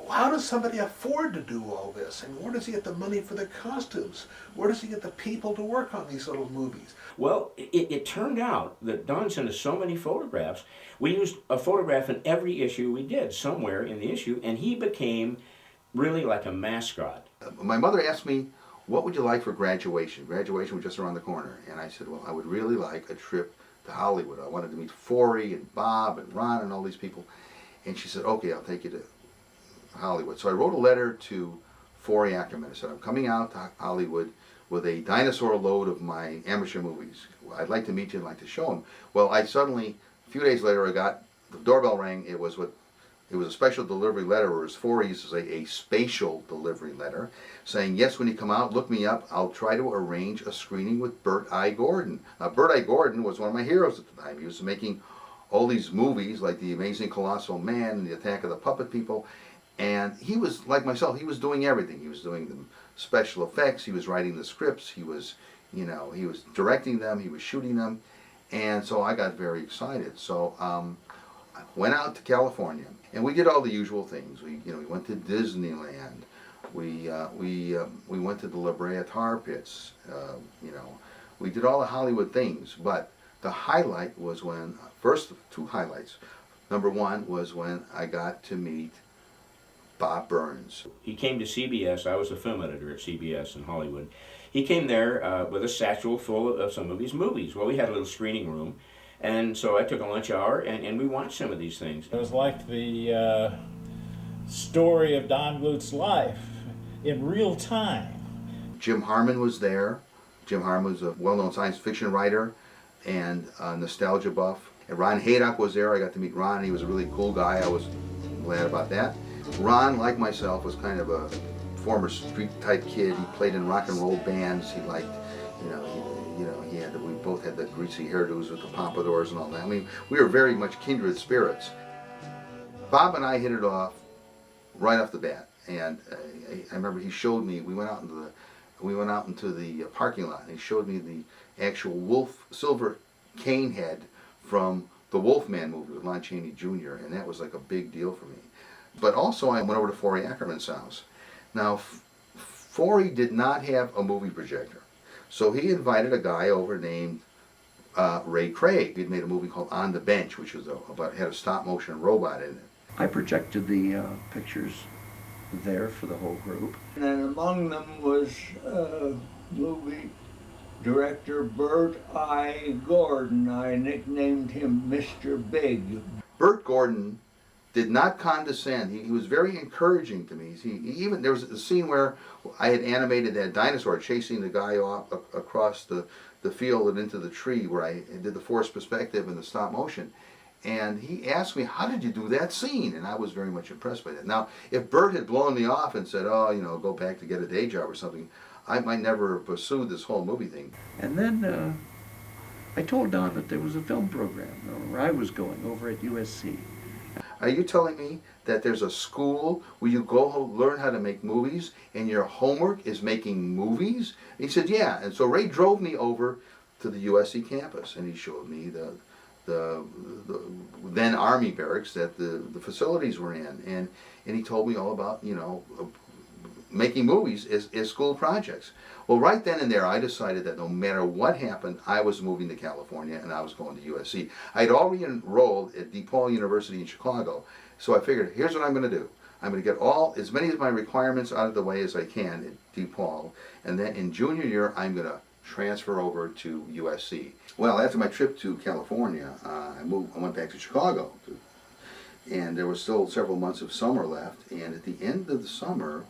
How does somebody afford to do all this? And where does he get the money for the costumes? Where does he get the people to work on these little movies? Well, it turned out that Don sent us so many photographs. We used a photograph in every issue we did, somewhere in the issue, and he became really like a mascot. My mother asked me, what would you like for graduation? Graduation was just around the corner. And I said, well, I would really like a trip to Hollywood. I wanted to meet Forey and Bob and Ron and all these people. And she said, okay, I'll take you to Hollywood. So I wrote a letter to Forey Ackerman. I said, I'm coming out to Hollywood with a dinosaur load of my amateur movies. I'd like to meet you and like to show them. Well, I suddenly, a few days later, I got, the doorbell rang. It was a special delivery letter, or as Forey used to say, a spatial delivery letter, saying, yes, when you come out, look me up. I'll try to arrange a screening with Bert I. Gordon. Now, Bert I. Gordon was one of my heroes at the time. He was making all these movies like The Amazing Colossal Man and The Attack of the Puppet People. And he was, like myself, he was doing everything. He was doing the special effects, he was writing the scripts, he was directing them, he was shooting them. And so I got very excited. So I went out to California, and we did all the usual things. We went to Disneyland. We went to the La Brea Tar Pits. We did all the Hollywood things. But the highlight was when, first two highlights. Number one was when I got to meet Bob Burns. He came to CBS. I was a film editor at CBS in Hollywood. He came there with a satchel full of some of his movies. Well, we had a little screening room, and so I took a lunch hour and we watched some of these things. It was like the story of Don Glut's life in real time. Jim Harmon was there. Jim Harmon was a well-known science fiction writer and a nostalgia buff. And Ron Haydock was there. I got to meet Ron. He was a really cool guy. I was glad about that. Ron, like myself, was kind of a former street-type kid. He played in rock and roll bands. He liked, we both had the greasy hairdos with the pompadours and all that. I mean, we were very much kindred spirits. Bob and I hit it off right off the bat. And I remember he showed me, we went out into we went out into the parking lot and he showed me the actual wolf silver cane head from the Wolfman movie with Lon Chaney Jr., and that was like a big deal for me. But also I went over to Forey Ackerman's house. Now, Forey did not have a movie projector, so he invited a guy over named Ray Craig. He'd made a movie called On the Bench, which was had a stop-motion robot in it. I projected the pictures there for the whole group. And among them was movie director Bert I. Gordon. I nicknamed him Mr. Big. Bert Gordon did not condescend. He was very encouraging to me. He even, there was a scene where I had animated that dinosaur chasing the guy off across the field and into the tree, where I did the forced perspective and the stop motion. And he asked me, how did you do that scene? And I was very much impressed by that. Now, if Bert had blown me off and said, oh, you know, go back to get a day job or something, I might never have pursued this whole movie thing. And then I told Don that there was a film program where I was going over at USC. Are you telling me that there's a school where you go learn how to make movies and your homework is making movies? And he said, yeah. And so Ray drove me over to the USC campus and he showed me the then Army barracks that the facilities were in. And he told me all about, you know, making movies as school projects. Well, right then and there, I decided that no matter what happened, I was moving to California and I was going to USC. I'd already enrolled at DePaul University in Chicago, so I figured, here's what I'm going to do. I'm going to get as many of my requirements out of the way as I can at DePaul, and then in junior year, I'm going to transfer over to USC. Well, after my trip to California, I went back to Chicago, and there was still several months of summer left, and at the end of the summer,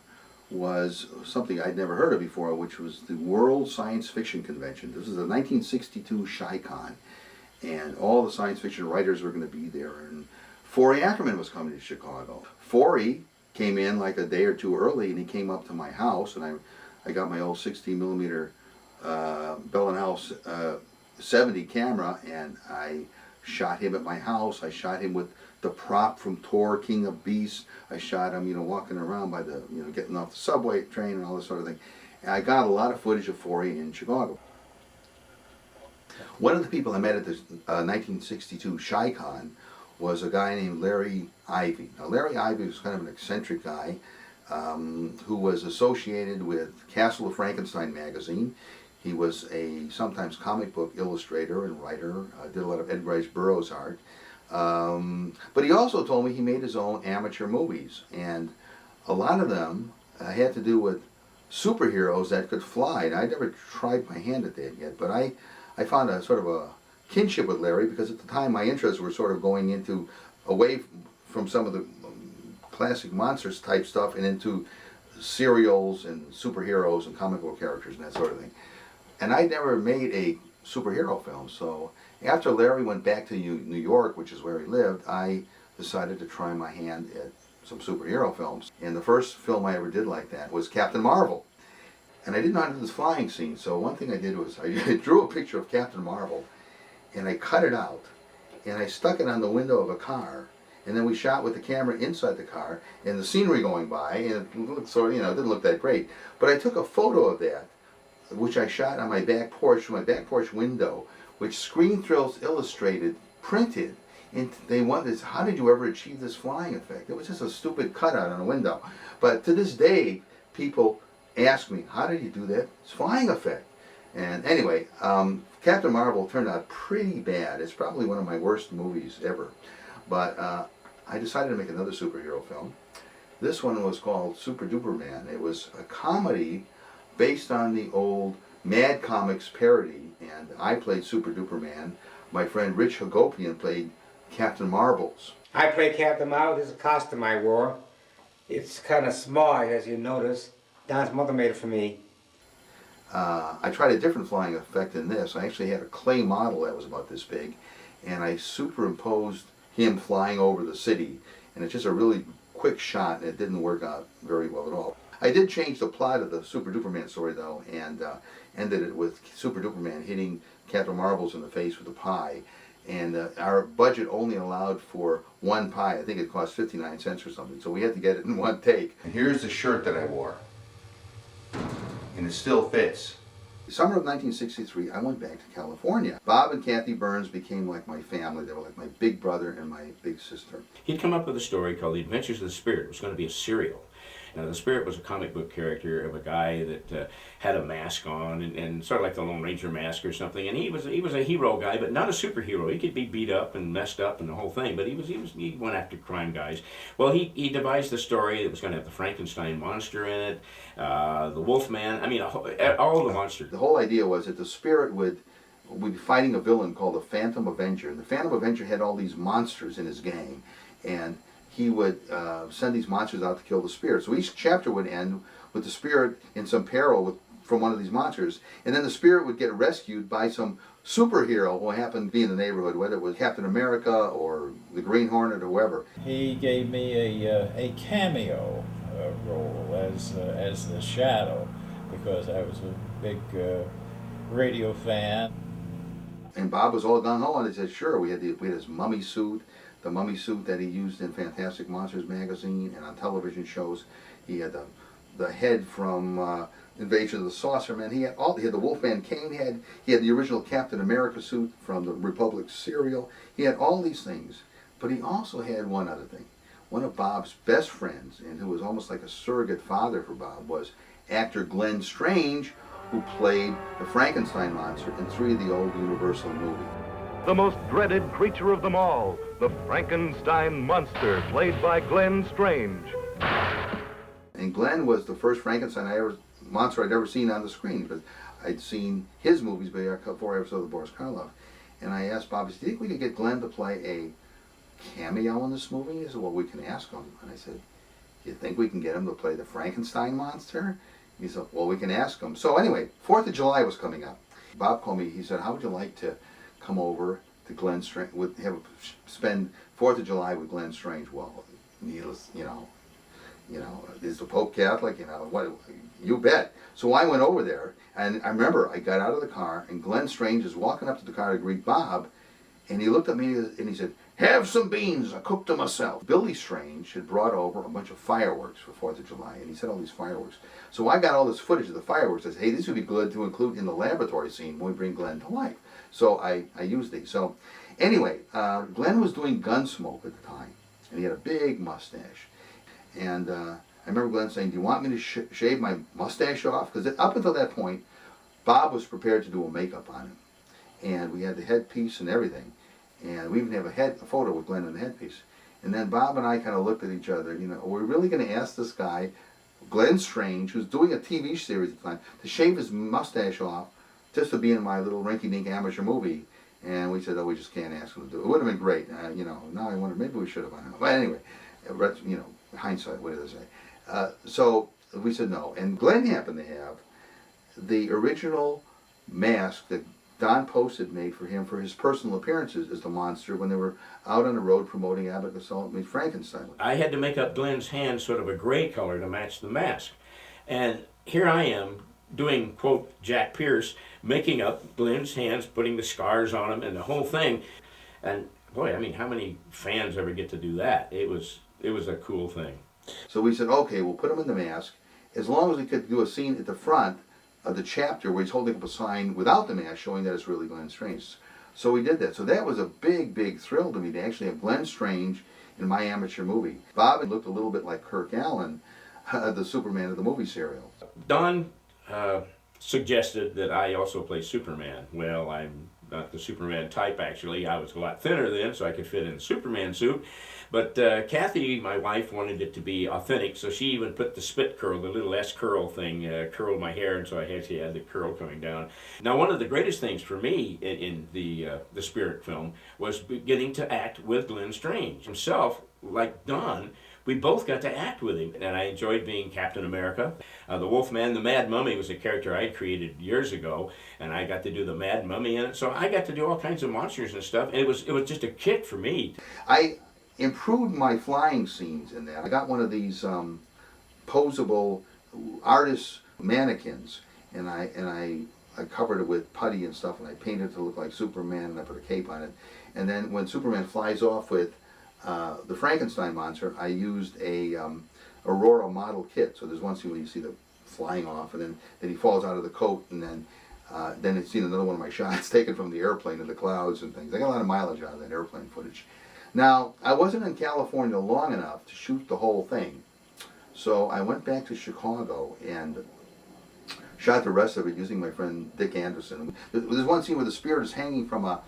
was something I'd never heard of before, which was the World Science Fiction Convention. This was the 1962 Chi-Con, and all the science fiction writers were going to be there, and Forey Ackerman was coming to Chicago. Forey came in like a day or two early, and he came up to my house, and I got my old 16mm Bell & House 70 camera, and I shot him at my house. I shot him with the prop from Thor, King of Beasts. I shot him, you know, walking around by the, you know, getting off the subway train and all this sort of thing. And I got a lot of footage of Forey in Chicago. One of the people I met at the 1962 Chi-Con was a guy named Larry Ivey. Now, Larry Ivey was kind of an eccentric guy who was associated with Castle of Frankenstein magazine. He was a sometimes comic book illustrator and writer, did a lot of Ed Rice Burroughs art. But he also told me he made his own amateur movies, and a lot of them had to do with superheroes that could fly. And I'd never tried my hand at that yet, but I found a sort of a kinship with Larry, because at the time my interests were sort of going into away from some of the classic monsters type stuff and into serials and superheroes and comic book characters and that sort of thing. And I'd never made a superhero film, so after Larry went back to New York, which is where he lived, I decided to try my hand at some superhero films. And the first film I ever did like that was Captain Marvel. And I didn't know how to do this flying scene, so one thing I did was I drew a picture of Captain Marvel, and I cut it out, and I stuck it on the window of a car, and then we shot with the camera inside the car, and the scenery going by, and it looked sort of, you know, it didn't look that great. But I took a photo of that, which I shot on my back porch, from my back porch window, which Screen Thrills Illustrated printed. And they wondered, how did you ever achieve this flying effect? It was just a stupid cutout on a window. But to this day, people ask me, how did you do that flying effect? And anyway, Captain Marvel turned out pretty bad. It's probably one of my worst movies ever. But I decided to make another superhero film. This one was called Super Duper Man. It was a comedy based on the old Mad Comics parody, and I played Super Duper Man. My friend Rich Hagopian played Captain Marbles. I played Captain Marvel. This is a costume I wore. It's kind of small, as you notice. Don's mother made it for me. I tried a different flying effect in this. I actually had a clay model that was about this big, and I superimposed him flying over the city. And it's just a really quick shot, and it didn't work out very well at all. I did change the plot of the Super Duper Man story, though, and ended it with Super Duper Man hitting Captain Marbles in the face with a pie. And our budget only allowed for one pie. I think it cost 59 cents or something, so we had to get it in one take. And here's the shirt that I wore. And and it still fits. Summer of 1963, I went back to California. Bob and Kathy Burns became like my family. They were like my big brother and my big sister. He'd come up with a story called The Adventures of the Spirit. It was going to be a serial. Now, the Spirit was a comic book character of a guy that had a mask on, and sort of like the Lone Ranger mask or something. And he was a hero guy, but not a superhero. He could be beat up and messed up and the whole thing. But he went after crime guys. Well, he devised the story that was going to have the Frankenstein monster in it, the Wolfman. I mean, all the monsters. The whole idea was that the Spirit would be fighting a villain called the Phantom Avenger, and the Phantom Avenger had all these monsters in his gang, and he would send these monsters out to kill the Spirit. So each chapter would end with the Spirit in some peril from one of these monsters, and then the Spirit would get rescued by some superhero who happened to be in the neighborhood, whether it was Captain America or the Green Hornet or whoever. He gave me a cameo role as the Shadow, because I was a big radio fan. And Bob was all gung-ho, and he said, sure. We had his mummy suit, the mummy suit that he used in Fantastic Monsters magazine and on television shows. He had the head from Invasion of the Saucer Man. He had the Wolfman cane head. He had the original Captain America suit from the Republic cereal. He had all these things, but he also had one other thing. One of Bob's best friends, and who was almost like a surrogate father for Bob, was actor Glenn Strange, who played the Frankenstein monster in 3 of the old Universal movies. The most dreaded creature of them all, the Frankenstein monster, played by Glenn Strange. And Glenn was the first Frankenstein monster I'd ever seen on the screen, because I'd seen his movies before I ever saw the Boris Karloff. And I asked Bob, do you think we could get Glenn to play a cameo in this movie? He said, well, we can ask him. And I said, do you think we can get him to play the Frankenstein monster? He said, well, we can ask him. So anyway, 4th of July was coming up. Bob called me, he said, how would you like to come over to Glenn Strange, spend 4th of July with Glenn Strange? Well, needless, is the Pope Catholic? What? You bet. So I went over there, and I remember I got out of the car, and Glenn Strange is walking up to the car to greet Bob, and he looked at me and he said, have some beans, I cooked them myself. Billy Strange had brought over a bunch of fireworks for 4th of July, and he said all these fireworks. So I got all this footage of the fireworks. I said, hey, this would be good to include in the laboratory scene when we bring Glenn to life. So I used these. So anyway, Glenn was doing Gunsmoke at the time, and he had a big mustache. And I remember Glenn saying, do you want me to shave my mustache off? Because up until that point, Bob was prepared to do a makeup on him. And we had the headpiece and everything. And we even have a photo with Glenn in the headpiece. And then Bob and I kind of looked at each other, are we really going to ask this guy, Glenn Strange, who's doing a TV series at the time, to shave his mustache off just to be in my little rinky-dink amateur movie? And we said, oh, we just can't ask him to do it. It would have been great. Now I wonder, maybe we should have. But anyway, hindsight, what did I say? So we said no. And Glenn happened to have the original mask that Don Post had made for him for his personal appearances as the monster when they were out on the road promoting Abbott Assault meets Frankenstein. I had to make up Glenn's hands sort of a gray color to match the mask. And here I am doing, quote, Jack Pierce, making up Glenn's hands, putting the scars on him and the whole thing. And boy, I mean, how many fans ever get to do that? It was a cool thing. So we said, okay, we'll put him in the mask. As long as we could do a scene at the front of the chapter where he's holding up a sign without the mask showing that it's really Glenn Strange. So we did that. So that was a big, big thrill to me to actually have Glenn Strange in my amateur movie. Bob looked a little bit like Kirk Allen, the Superman of the movie serial. Don suggested that I also play Superman. Well, I'm not the Superman type, actually. I was a lot thinner then, so I could fit in a Superman suit. But Kathy, my wife, wanted it to be authentic, so she even put the spit curl, the little S-curl thing, curled my hair, and so I actually had the curl coming down. Now, one of the greatest things for me in the Spirit film was getting to act with Glenn Strange. Himself, like Don, we both got to act with him, and I enjoyed being Captain America. The Wolfman, the Mad Mummy, was a character I created years ago, and I got to do the Mad Mummy in it, so I got to do all kinds of monsters and stuff, and it was just a kick for me. I improved my flying scenes in that. I got one of these posable artist mannequins, and I covered it with putty and stuff, and I painted it to look like Superman, and I put a cape on it. And then when Superman flies off with the Frankenstein monster, I used a Aurora model kit. So there's one scene where you see the flying off, and then he falls out of the coat, and then it's seen another one of my shots taken from the airplane in the clouds and things. I got a lot of mileage out of that airplane footage. Now, I wasn't in California long enough to shoot the whole thing, so I went back to Chicago and shot the rest of it using my friend Dick Anderson. There's one scene where the spirit is hanging from a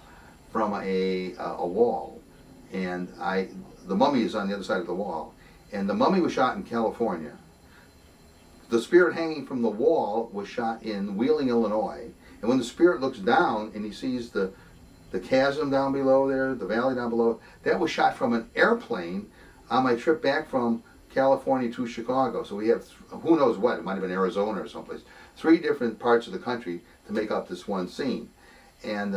wall, and the mummy is on the other side of the wall, and the mummy was shot in California. The spirit hanging from the wall was shot in Wheeling, Illinois, and when the spirit looks down and he sees the chasm down below there, the valley down below, that was shot from an airplane on my trip back from California to Chicago. So we have, who knows what, it might have been Arizona or someplace, 3 different parts of the country to make up this one scene. And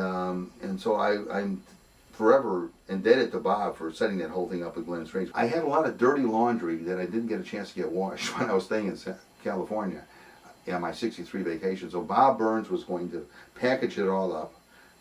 so I'm forever indebted to Bob for setting that whole thing up with Glenn Strange. I had a lot of dirty laundry that I didn't get a chance to get washed when I was staying in California on my 63 vacation. So Bob Burns was going to package it all up,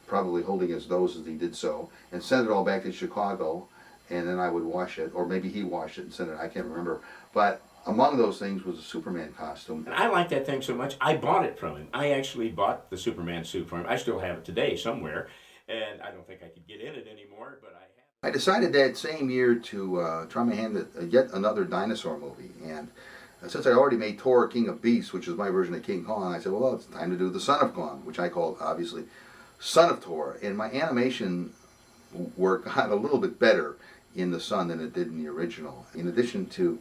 probably holding his nose as he did so, and send it all back to Chicago, and then I would wash it, or maybe he washed it and sent it, I can't remember. But among those things was a Superman costume. And I like that thing so much, I bought it from him. I actually bought the Superman suit from him. I still have it today somewhere, and I don't think I could get in it anymore, but I decided that same year to try my hand at yet another dinosaur movie, and since I already made Thor, King of Beasts, which is my version of King Kong, I said, well, it's time to do the Son of Kong, which I called, obviously, Son of Thor. And my animation work got a little bit better in the Son than it did in the original. In addition to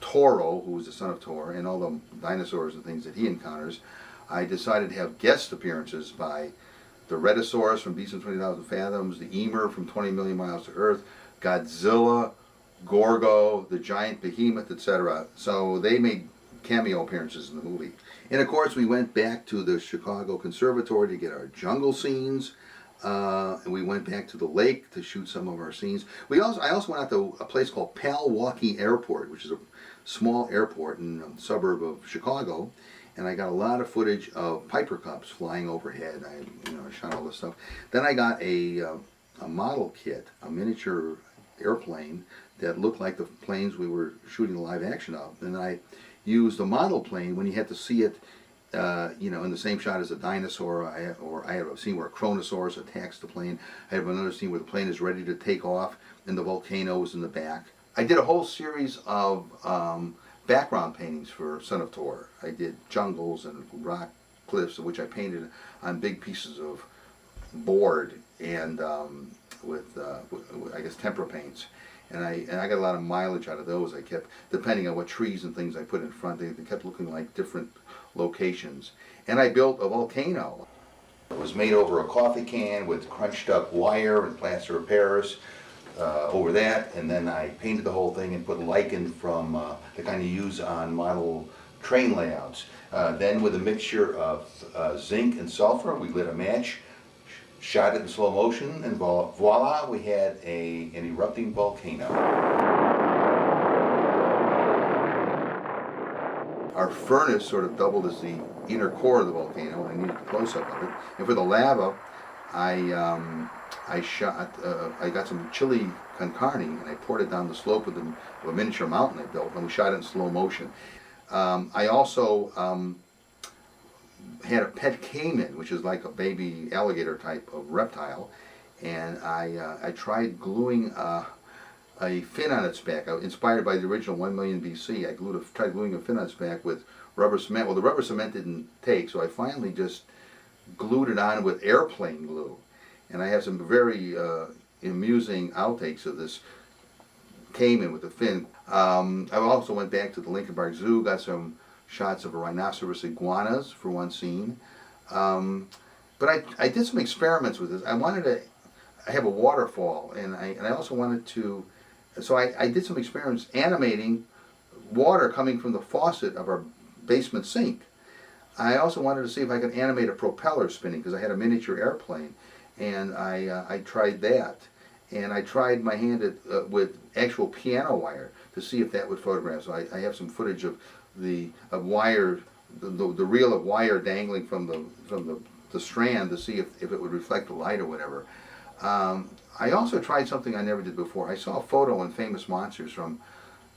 Toro, who was the son of Thor, and all the dinosaurs and things that he encounters, I decided to have guest appearances by the Rhedosaurus from Beasts of 20,000 Fathoms, the Emer from 20 Million Miles to Earth, Godzilla, Gorgo, the giant behemoth, etc. So they made cameo appearances in the movie. And of course we went back to the Chicago Conservatory to get our jungle scenes. And we went back to the lake to shoot some of our scenes. I also went out to a place called Palwaukee Airport, which is a small airport in a suburb of Chicago. And I got a lot of footage of Piper Cubs flying overhead. I shot all this stuff. Then I got a model kit, a miniature airplane that looked like the planes we were shooting the live action of. And I used the model plane when you had to see it, in the same shot as a dinosaur. I have a scene where a Kronosaurus attacks the plane. I have another scene where the plane is ready to take off and the volcano is in the back. I did a whole series of background paintings for Son of Thor. I did jungles and rock cliffs, which I painted on big pieces of board and with I guess tempera paints. And I got a lot of mileage out of those. I kept, depending on what trees and things I put in front, they kept looking like different locations. And I built a volcano. It was made over a coffee can with crunched up wire and plaster of Paris over that, and then I painted the whole thing and put lichen from the kind you use on model train layouts. Then with a mixture of zinc and sulfur, we lit a match, shot it in slow motion, and voila, we had an erupting volcano. Our furnace sort of doubled as the inner core of the volcano, and I needed a close-up of it. And for the lava, I got some chili con carne, and I poured it down the slope of a miniature mountain I built, and we shot it in slow motion. I also had a pet caiman, which is like a baby alligator type of reptile, and I tried gluing a fin on its back. Inspired by the original 1 million BC, I tried gluing a fin on its back with rubber cement. Well, the rubber cement didn't take, so I finally just glued it on with airplane glue. And I have some very amusing outtakes of this caiman with the fin. I also went back to the Lincoln Park Zoo, got some shots of a rhinoceros iguanas for one scene. But I did some experiments with this. I wanted to have a waterfall, and I also wanted to, so I did some experiments animating water coming from the faucet of our basement sink. I also wanted to see if I could animate a propeller spinning, because I had a miniature airplane, and I tried that. And I tried my hand at, with actual piano wire to see if that would photograph. So I have some footage of the wire, the reel of wire dangling from the strand to see if it would reflect the light or whatever. I also tried something I never did before. I saw a photo in Famous Monsters from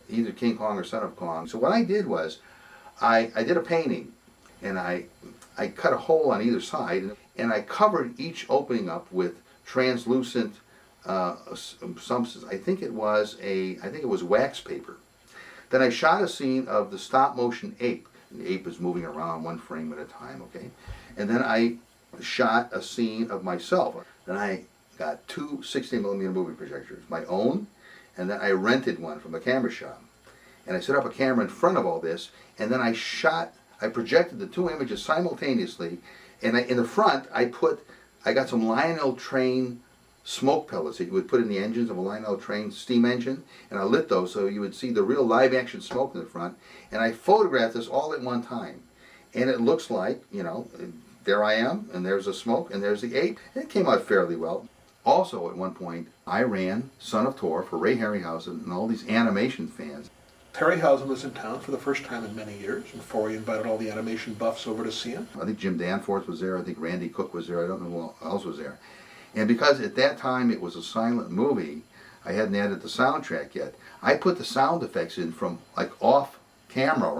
either King Kong or Son of Kong. So what I did was, I did a painting, and I cut a hole on either side, and I covered each opening up with translucent substance. I think it was wax paper. Then I shot a scene of the stop motion ape. And the ape is moving around one frame at a time, okay? And then I shot a scene of myself. Then I got two 16mm movie projectors, my own, and then I rented one from a camera shop. And I set up a camera in front of all this, and then I projected the two images simultaneously, and in the front I got some Lionel train smoke pellets that you would put in the engines of a Lionel train steam engine, and I lit those so you would see the real live action smoke in the front, and I photographed this all at one time. And it looks like, you know, there I am, and there's the smoke, and there's the ape. It came out fairly well. Also, at one point, I ran Son of Tor for Ray Harryhausen and all these animation fans. Harryhausen was in town for the first time in many years, and Forey invited all the animation buffs over to see him. I think Jim Danforth was there, I think Randy Cook was there, I don't know who else was there. And because at that time it was a silent movie, I hadn't added the soundtrack yet. I put the sound effects in from like off camera,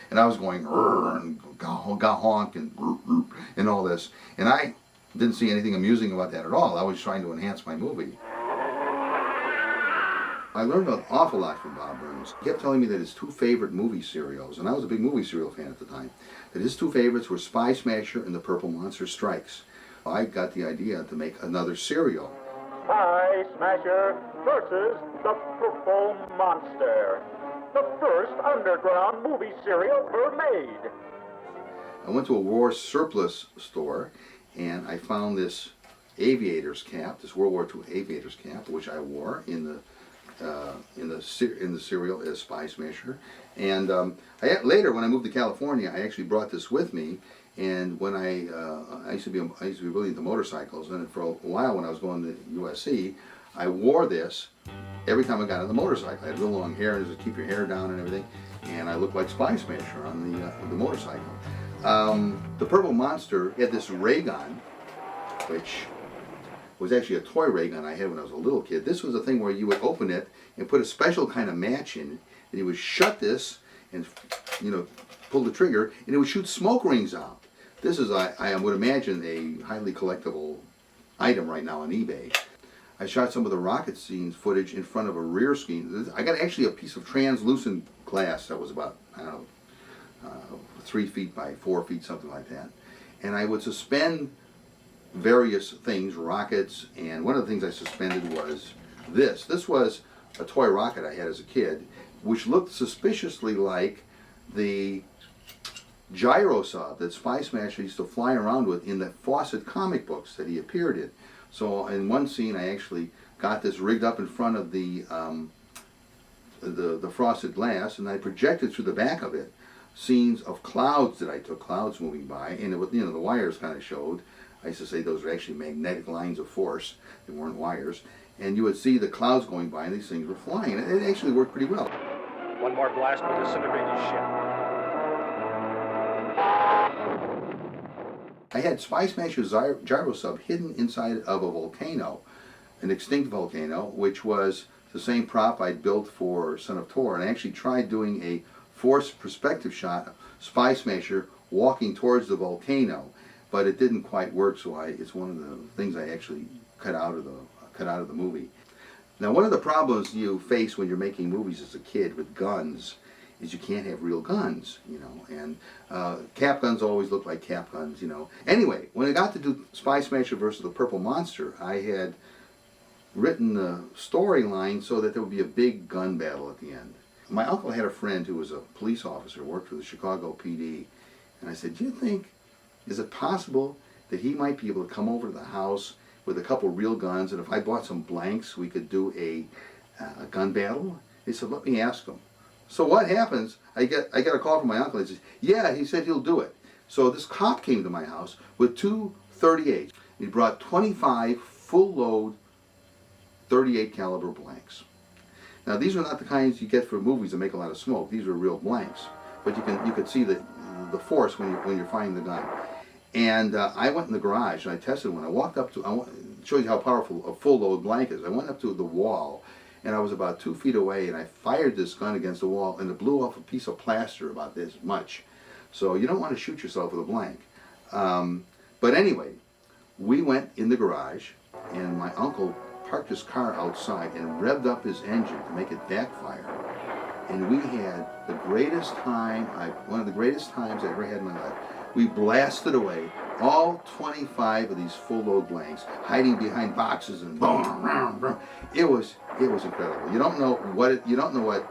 and I was going and honk and all this. And I didn't see anything amusing about that at all. I was trying to enhance my movie. I learned an awful lot from Bob Burns. He kept telling me that his two favorite movie serials, and I was a big movie serial fan at the time, that his two favorites were Spy Smasher and The Purple Monster Strikes. I got the idea to make another serial. Spy Smasher versus the Purple Monster. The first underground movie serial ever made. I went to a war surplus store and I found this aviator's cap, this World War II aviator's cap, which I wore in the serial as Spy Smasher. And later, when I moved to California, I actually brought this with me. And when I used to be really into motorcycles, and for a while when I was going to USC, I wore this every time I got on the motorcycle. I had real long hair, and it was to keep your hair down and everything, and I looked like Spy Smasher on the motorcycle. The Purple Monster had this ray gun, which was actually a toy ray gun I had when I was a little kid. This was a thing where you would open it and put a special kind of match in, and you would shut this and, you know, pull the trigger, and it would shoot smoke rings out. This is, I would imagine, a highly collectible item right now on eBay. I shot some of the rocket scenes footage in front of a rear screen. I got actually a piece of translucent glass that was about, I don't know, 3 feet by 4 feet, something like that. And I would suspend various things, rockets, and one of the things I suspended was this. This was a toy rocket I had as a kid, which looked suspiciously like the gyro saw that Spy Smasher used to fly around with in the Fawcett comic books that he appeared in. So in one scene I actually got this rigged up in front of the frosted glass, and I projected through the back of it scenes of clouds that I took, clouds moving by, and it, you know, the wires kind of showed. I used to say those were actually magnetic lines of force, they weren't wires, and you would see the clouds going by and these things were flying, and it actually worked pretty well. One more blast will disintegrate his ship. I had Spy Smasher's gyro sub hidden inside of a volcano, an extinct volcano, which was the same prop I'd built for Son of Tor, and I actually tried doing a forced perspective shot of Spy Smasher walking towards the volcano, but it didn't quite work, so it's one of the things I actually cut out of the movie. Now, one of the problems you face when you're making movies as a kid with guns is you can't have real guns, you know, and cap guns always look like cap guns, you know. Anyway, when I got to do Spy Smasher versus the Purple Monster, I had written the storyline so that there would be a big gun battle at the end. My uncle had a friend who was a police officer, worked for the Chicago PD, and I said, do you think, is it possible that he might be able to come over to the house with a couple real guns, and if I bought some blanks, we could do a gun battle? He said, let me ask him. So what happens, I get a call from my uncle, he says, yeah, he said he'll do it. So this cop came to my house with two .38. He brought 25 full-load .38 caliber blanks. Now these are not the kinds you get for movies that make a lot of smoke. These are real blanks, but you could see the force when you're firing the gun. And I went in the garage and I tested one. I walked up to, it shows you how powerful a full-load blank is. I went up to the wall, and I was about 2 feet away, and I fired this gun against the wall, and it blew off a piece of plaster about this much. So you don't want to shoot yourself with a blank. But anyway, we went in the garage, and my uncle parked his car outside and revved up his engine to make it backfire. And we had the greatest time, one of the greatest times I ever had in my life. We blasted away all 25 of these full load blanks, hiding behind boxes and boom, boom, boom. It was incredible. You don't know what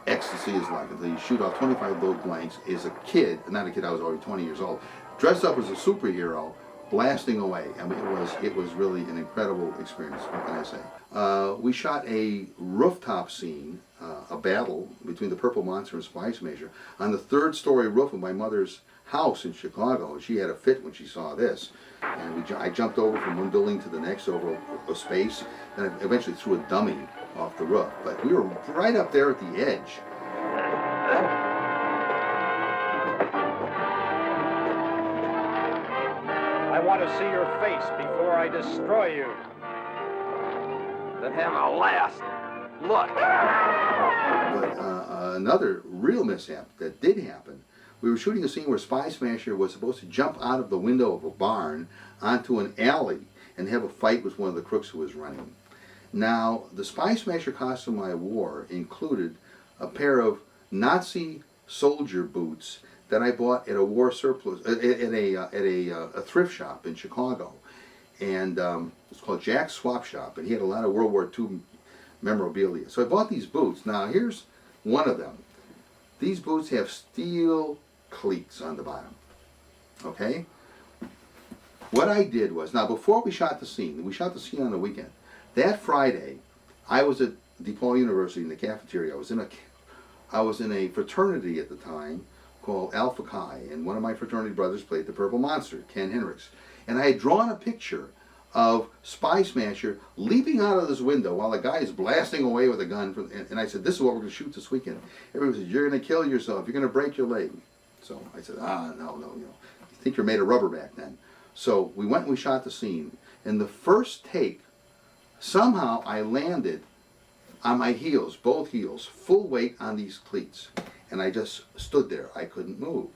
ecstasy is like until you shoot off 25 load blanks as a kid. Not a kid, I was already 20 years old, dressed up as a superhero, blasting away. I mean, it was really an incredible experience. What can I say? We shot a rooftop scene, a battle between the Purple Monster and Spy Smasher on the 3rd-story roof of my mother's house in Chicago. She had a fit when she saw this, and I jumped over from one building to the next over a space, and I eventually threw a dummy off the roof. But we were right up there at the edge. I want to see your face before I destroy you. Then have a last look. But another real mishap that did happen, we were shooting a scene where Spy Smasher was supposed to jump out of the window of a barn onto an alley and have a fight with one of the crooks who was running. Now, the Spy Smasher costume I wore included a pair of Nazi soldier boots that I bought at a war surplus, at a thrift shop in Chicago. And it's called Jack's Swap Shop, and he had a lot of World War II memorabilia. So I bought these boots. Now, here's one of them. These boots have steel cleats on the bottom, okay? What I did was, now before we shot the scene on the weekend. That Friday, I was at DePaul University in the cafeteria. I was in a fraternity at the time called Alpha Chi, and one of my fraternity brothers played the Purple Monster, Ken Hendricks. And I had drawn a picture of Spy Smasher leaping out of this window while a guy is blasting away with a gun. And I said, this is what we're going to shoot this weekend. Everybody said, you're going to kill yourself. You're going to break your leg. So I said, no, I think you're made of rubber back then. So we went and we shot the scene. In the first take, somehow I landed on my heels, both heels, full weight on these cleats. And I just stood there. I couldn't move.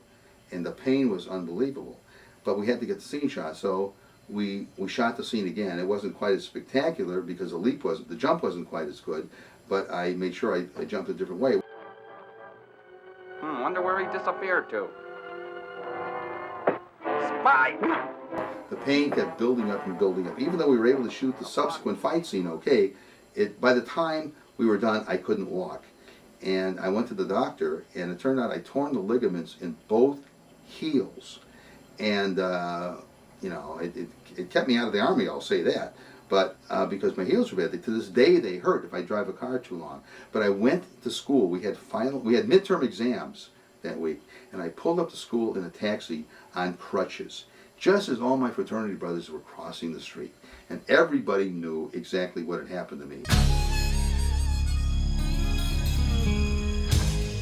And the pain was unbelievable. But we had to get the scene shot, so we shot the scene again. It wasn't quite as spectacular because the jump wasn't quite as good, but I made sure I jumped a different way. Wonder where he disappeared to. Spy! The pain kept building up and building up. Even though we were able to shoot the subsequent fight scene okay, by the time we were done, I couldn't walk. And I went to the doctor, and it turned out I torn the ligaments in both heels. And, it kept me out of the Army, I'll say that. But because my heels were bad, to this day they hurt if I drive a car too long. But I went to school. We had midterm exams that week, and I pulled up to school in a taxi on crutches, just as all my fraternity brothers were crossing the street. And everybody knew exactly what had happened to me.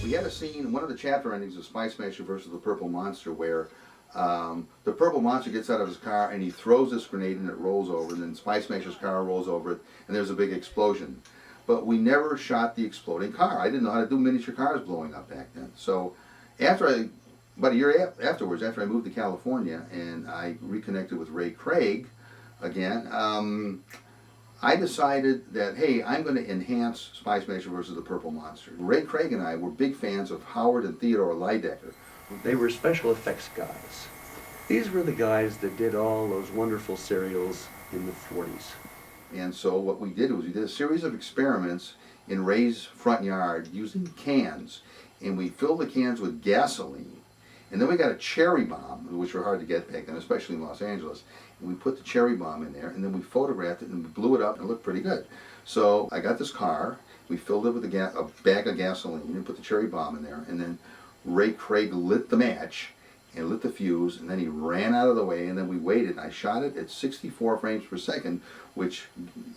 We had a scene, one of the chapter endings of Spy Smasher versus the Purple Monster, where the Purple Monster gets out of his car and he throws this grenade and it rolls over, and then Spy Smasher's car rolls over it and there's a big explosion. But we never shot the exploding car. I didn't know how to do miniature cars blowing up back then. So about a year afterwards, after I moved to California and I reconnected with Ray Craig again, I decided that, hey, I'm going to enhance Spy Smasher versus the Purple Monster. Ray Craig and I were big fans of Howard and Theodore Lydecker. They were special effects guys. These were the guys that did all those wonderful serials in the 40s. And so what we did was we did a series of experiments in Ray's front yard using cans. And we filled the cans with gasoline. And then we got a cherry bomb, which were hard to get back then, especially in Los Angeles. And we put the cherry bomb in there, and then we photographed it, and we blew it up, and it looked pretty good. So I got this car, we filled it with a bag of gasoline, and put the cherry bomb in there, and then Ray Craig lit the match, and lit the fuse, and then he ran out of the way, and then we waited, and I shot it at 64 frames per second, which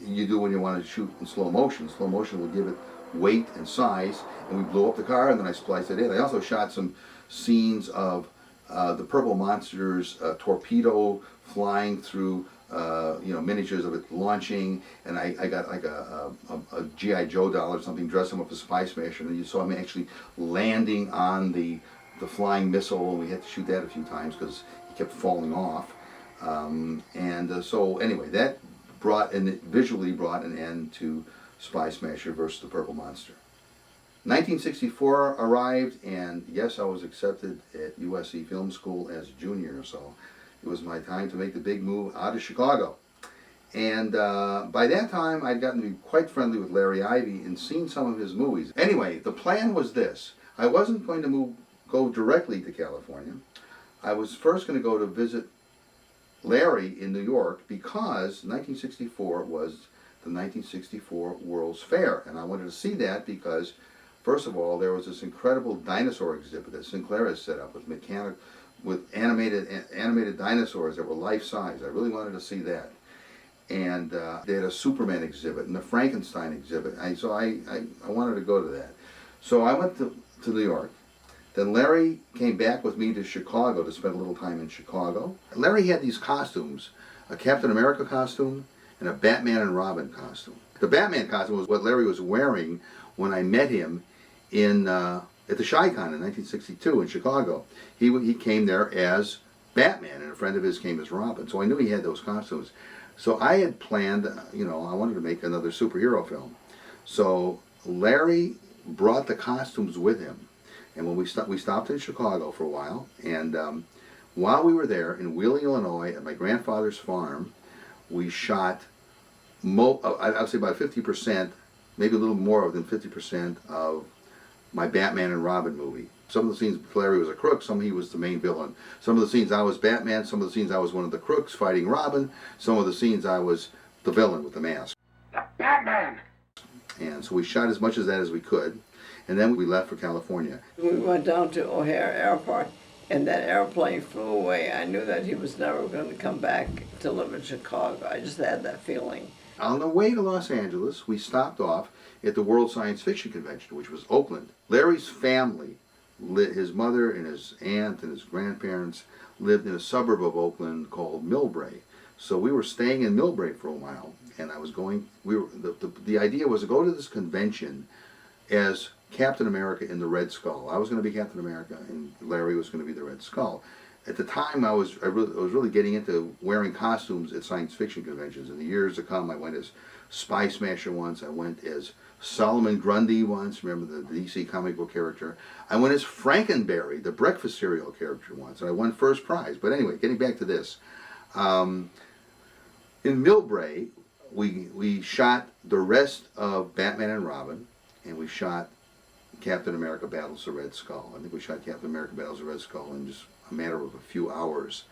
you do when you want to shoot in slow motion. Slow motion will give it weight and size, and we blew up the car, and then I spliced it in. I also shot some scenes of the Purple Monster's torpedo flying through, miniatures of it launching, and I got like a G.I. Joe doll or something, dressed him up as Spy Smasher, and you saw him actually landing on the the flying missile, and we had to shoot that a few times because he kept falling off. So anyway, that visually brought an end to Spy Smasher versus the Purple Monster. 1964 arrived, and yes, I was accepted at USC Film School as a junior, so it was my time to make the big move out of Chicago. And by that time, I'd gotten to be quite friendly with Larry Ivey and seen some of his movies. Anyway, the plan was this. I wasn't going to go directly to California. I was first going to go to visit Larry in New York because 1964 was the 1964 World's Fair, and I wanted to see that because, first of all, there was this incredible dinosaur exhibit that Sinclair has set up with animated dinosaurs that were life-size. I really wanted to see that. And they had a Superman exhibit and a Frankenstein exhibit, so I wanted to go to that. So I went to New York. Then Larry came back with me to Chicago to spend a little time in Chicago. Larry had these costumes, a Captain America costume and a Batman and Robin costume. The Batman costume was what Larry was wearing when I met him at the Chi-Con in 1962 in Chicago. He came there as Batman, and a friend of his came as Robin, so I knew he had those costumes. So I had planned, I wanted to make another superhero film. So Larry brought the costumes with him, and when we stopped in Chicago for a while, and while we were there in Wheeling, Illinois, at my grandfather's farm, we shot, I'd say about 50%, maybe a little more than 50% of my Batman and Robin movie. Some of the scenes Larry was a crook, some he was the main villain. Some of the scenes I was Batman, some of the scenes I was one of the crooks fighting Robin, some of the scenes I was the villain with the mask. The Batman! And so we shot as much of that as we could, and then we left for California. We went down to O'Hare Airport, and that airplane flew away. I knew that he was never going to come back to live in Chicago. I just had that feeling. On the way to Los Angeles, we stopped off at the World Science Fiction Convention, which was Oakland. Larry's family, his mother and his aunt and his grandparents, lived in a suburb of Oakland called Millbrae. So we were staying in Millbrae for a while, and the idea was to go to this convention as Captain America in the Red Skull. I was going to be Captain America, and Larry was going to be the Red Skull. At the time, I was really getting into wearing costumes at science fiction conventions. In the years to come, I went as Spy Smasher once. I went as Solomon Grundy once. Remember the DC comic book character? I went as Frankenberry, the breakfast cereal character once, and I won first prize. But anyway, getting back to this, in Millbrae, we shot the rest of Batman and Robin, and we shot Captain America Battles the Red Skull. I think we shot Captain America Battles the Red Skull in just a matter of a few hours.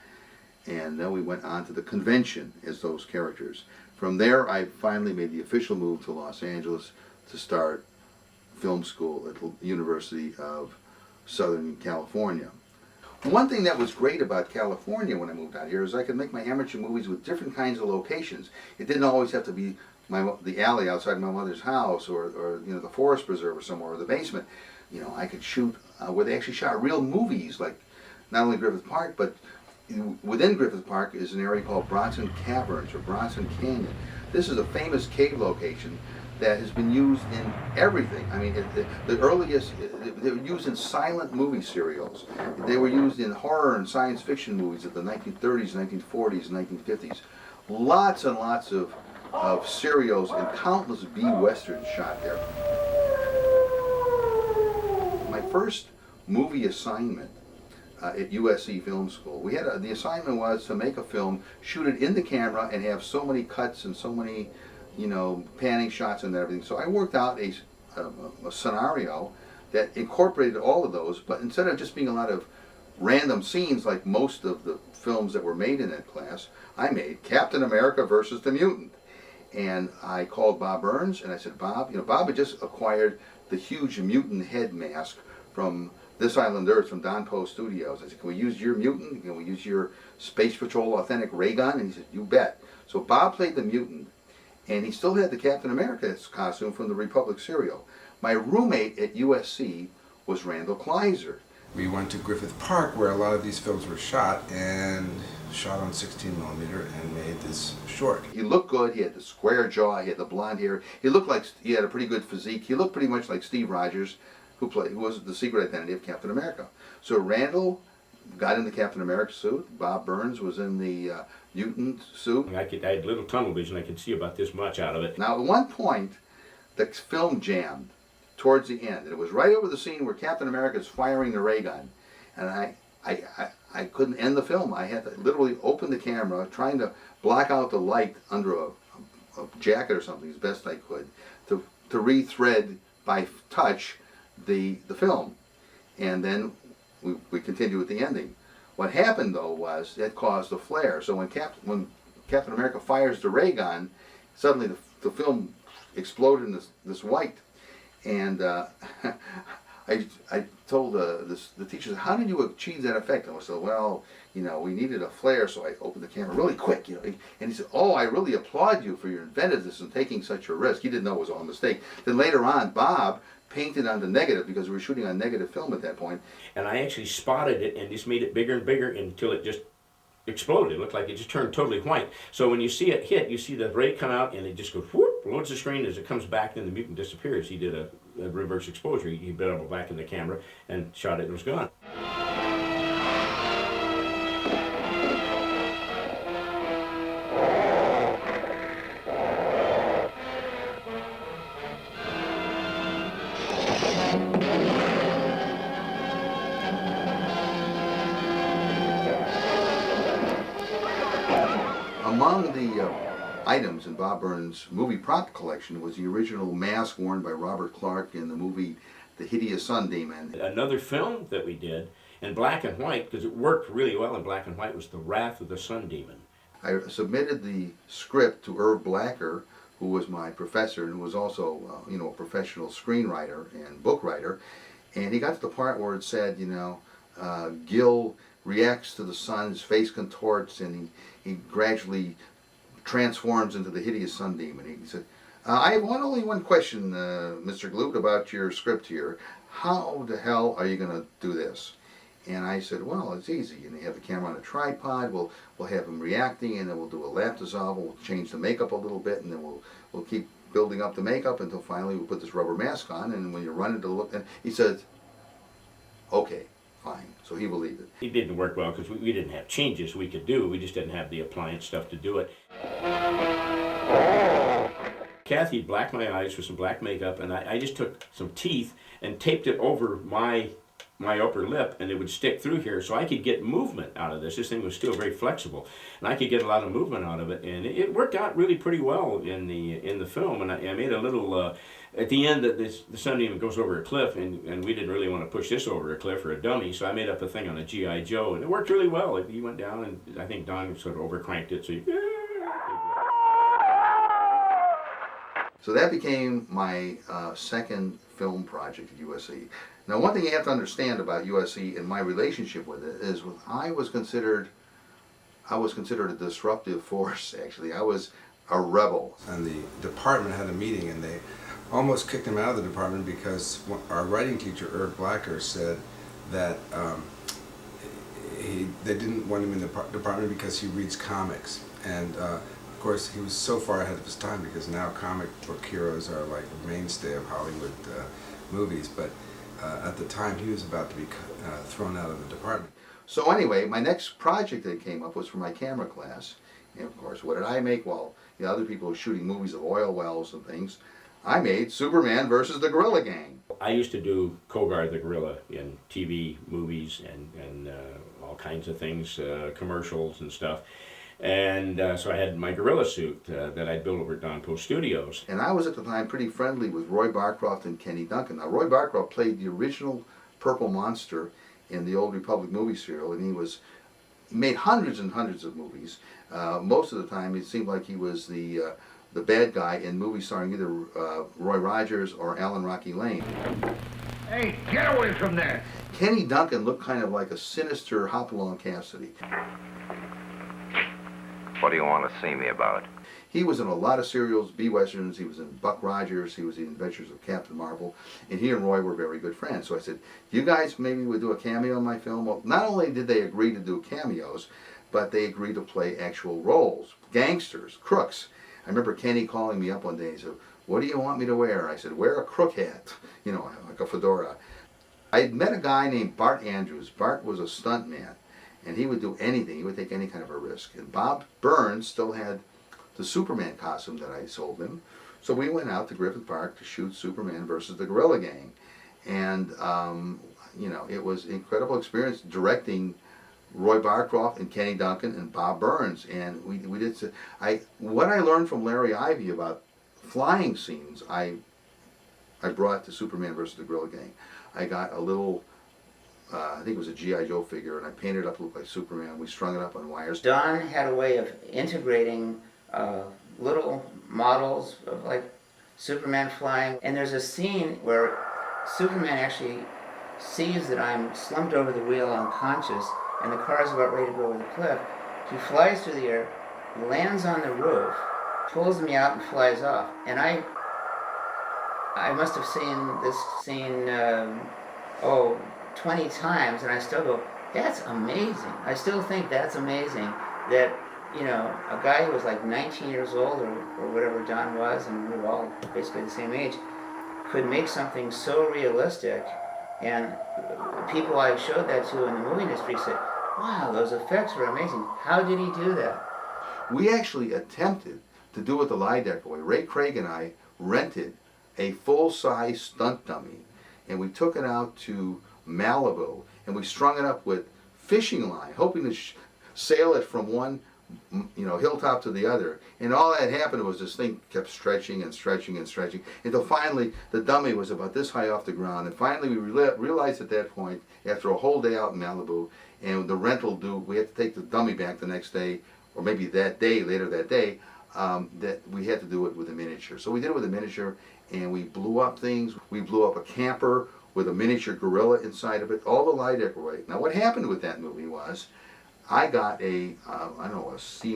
And then we went on to the convention as those characters. From there, I finally made the official move to Los Angeles to start film school at the University of Southern California. One thing that was great about California when I moved out here is I could make my amateur movies with different kinds of locations. It didn't always have to be the alley outside my mother's house, or the forest preserve or somewhere, or the basement. I could shoot where they actually shot real movies, like not only Griffith Park, but within Griffith Park is an area called Bronson Caverns or Bronson Canyon. This is a famous cave location that has been used in everything. I mean, the earliest, they were used in silent movie serials. They were used in horror and science fiction movies of the 1930s, 1940s, 1950s. Lots and lots of serials and countless B-westerns shot there. My first movie assignment at USC Film School, the assignment was to make a film, shoot it in the camera, and have so many cuts and so many, panning shots and everything. So I worked out a scenario that incorporated all of those, but instead of just being a lot of random scenes like most of the films that were made in that class, I made Captain America versus the Mutant. And I called Bob Burns and I said, Bob, Bob had just acquired the huge mutant head mask from This Island Earth from Don Poe Studios. I said, can we use your mutant? Can we use your Space Patrol authentic ray gun? And he said, you bet. So Bob played the mutant, and he still had the Captain America costume from the Republic serial. My roommate at USC was Randall Kleiser. We went to Griffith Park, where a lot of these films were shot, and shot on 16mm and made this short. He looked good. He had the square jaw. He had the blonde hair. He looked like he had a pretty good physique. He looked pretty much like Steve Rogers, who was the secret identity of Captain America. So Randall got in the Captain America suit. Bob Burns was in the mutant suit. I had little tunnel vision. I could see about this much out of it. Now, at one point, the film jammed towards the end. It was right over the scene where Captain America is firing the ray gun, and I couldn't end the film. I had to literally open the camera, trying to block out the light under a jacket or something as best I could, to rethread by touch the film, and then we continued with the ending. What happened though was it caused a flare. So when Captain America fires the ray gun, suddenly the film exploded in this white, and I told the teacher, how did you achieve that effect? And I said, well, you know, we needed a flare, so I opened the camera really quick, you know. And he said, oh, I really applaud you for your inventiveness in taking such a risk. He didn't know it was all a mistake. Then later on, Bob painted on the negative, because we were shooting on negative film at that point. And I actually spotted it and just made it bigger and bigger until it just exploded. It looked like it just turned totally white. So when you see it hit, you see the ray come out and it just goes whoop, loads the screen. As it comes back, then the mutant disappears. He did a reverse exposure. He doubled back in the camera and shot it and it was gone. Among the items in Bob Burns' movie prop collection was the original mask worn by Robert Clark in the movie The Hideous Sun Demon. Another film that we did in black and white, because it worked really well in black and white, was The Wrath of the Sun Demon. I submitted the script to Irv Blacker, who was my professor and who was also you know, a professional screenwriter and book writer, and he got to the part where it said, you know, Gil reacts to the sun, his face contorts, and he gradually transforms into the hideous sun demon. He said, I have only one question, Mr. Glut, about your script here. How the hell are you going to do this? And I said, well, it's easy. And you have the camera on a tripod, we'll have him reacting, and then we'll do a lap dissolve, we'll change the makeup a little bit, and then we'll keep building up the makeup until finally we'll put this rubber mask on, and when you run into the look, and he said, okay. Fine. So he believed it. It didn't work well because we didn't have changes we could do. We just didn't have the appliance stuff to do it. Kathy blacked my eyes with some black makeup, and I just took some teeth and taped it over my upper lip, and it would stick through here so I could get movement out of this. This thing was still very flexible, and I could get a lot of movement out of it, and it worked out really pretty well in the film. And I made a little at the end that the sun demon goes over a cliff, and we didn't really want to push this over a cliff or a dummy, so I made up a thing on a G.I. Joe, and it worked really well. He went down, and I think Don sort of overcranked it, so that became my second film project at USC. Now, one thing you have to understand about USC and my relationship with it is I was considered a disruptive force, actually. I was a rebel. And the department had a meeting, and they almost kicked him out of the department because our writing teacher, Irv Blacker, said that they didn't want him in the department because he reads comics. And of course, he was so far ahead of his time because now comic book heroes are like a mainstay of Hollywood movies. But at the time, he was about to be thrown out of the department. So anyway, my next project that came up was for my camera class. And of course, what did I make? Well, the other people were shooting movies of oil wells and things. I made Superman versus the Gorilla Gang. I used to do Kogar the Gorilla in TV, movies, and all kinds of things, commercials and stuff. And so I had my gorilla suit that I'd built over at Don Post Studios. And I was at the time pretty friendly with Roy Barcroft and Kenny Duncan. Now, Roy Barcroft played the original Purple Monster in the Old Republic movie serial, and he made hundreds and hundreds of movies. Most of the time, it seemed like he was the bad guy in movies starring either Roy Rogers or Alan Rocky Lane. Hey, get away from there! Kenny Duncan looked kind of like a sinister Hopalong Cassidy. What do you want to see me about? He was in a lot of serials, B-Westerns, he was in Buck Rogers, he was in The Adventures of Captain Marvel, and he and Roy were very good friends. So I said, you guys maybe would do a cameo in my film? Well, not only did they agree to do cameos, but they agreed to play actual roles, gangsters, crooks. I remember Kenny calling me up one day and he said, what do you want me to wear? I said, wear a crook hat, you know, like a fedora. I had met a guy named Bart Andrews. Bart was a stuntman, and he would do anything. He would take any kind of a risk. And Bob Burns still had the Superman costume that I sold him. So we went out to Griffith Park to shoot Superman versus the Gorilla Gang. And, you know, it was an incredible experience directing Roy Barcroft and Kenny Duncan and Bob Burns. And we did, what I learned from Larry Ivy about flying scenes, I brought to Superman versus the Gorilla Gang. I got a little, I think it was a G.I. Joe figure, and I painted it up to look like Superman. We strung it up on wires. Don had a way of integrating little models of like Superman flying. And there's a scene where Superman actually sees that I'm slumped over the wheel unconscious, and the car is about ready to go over the cliff. He flies through the air, lands on the roof, pulls me out and flies off. And I must have seen this scene, 20 times, and I still go, that's amazing. I still think that's amazing that, you know, a guy who was like 19 years old or whatever Don was, and we were all basically the same age, could make something so realistic. And people I showed that to in the movie industry said, wow, those effects were amazing. How did he do that? We actually attempted to do it the Lydecker way. Ray Craig and I rented a full-size stunt dummy, and we took it out to Malibu, and we strung it up with fishing line, hoping to sail it from one, you know, hilltop to the other. And all that happened was this thing kept stretching and stretching and stretching until finally the dummy was about this high off the ground. And finally we realized at that point, after a whole day out in Malibu, and the rental due, we had to take the dummy back the next day, or maybe that day, later that day, that we had to do it with a miniature. So we did it with a miniature, and we blew up things. We blew up a camper with a miniature gorilla inside of it, all the Lydecker way. Now what happened with that movie was, I got a, I don't know, a C-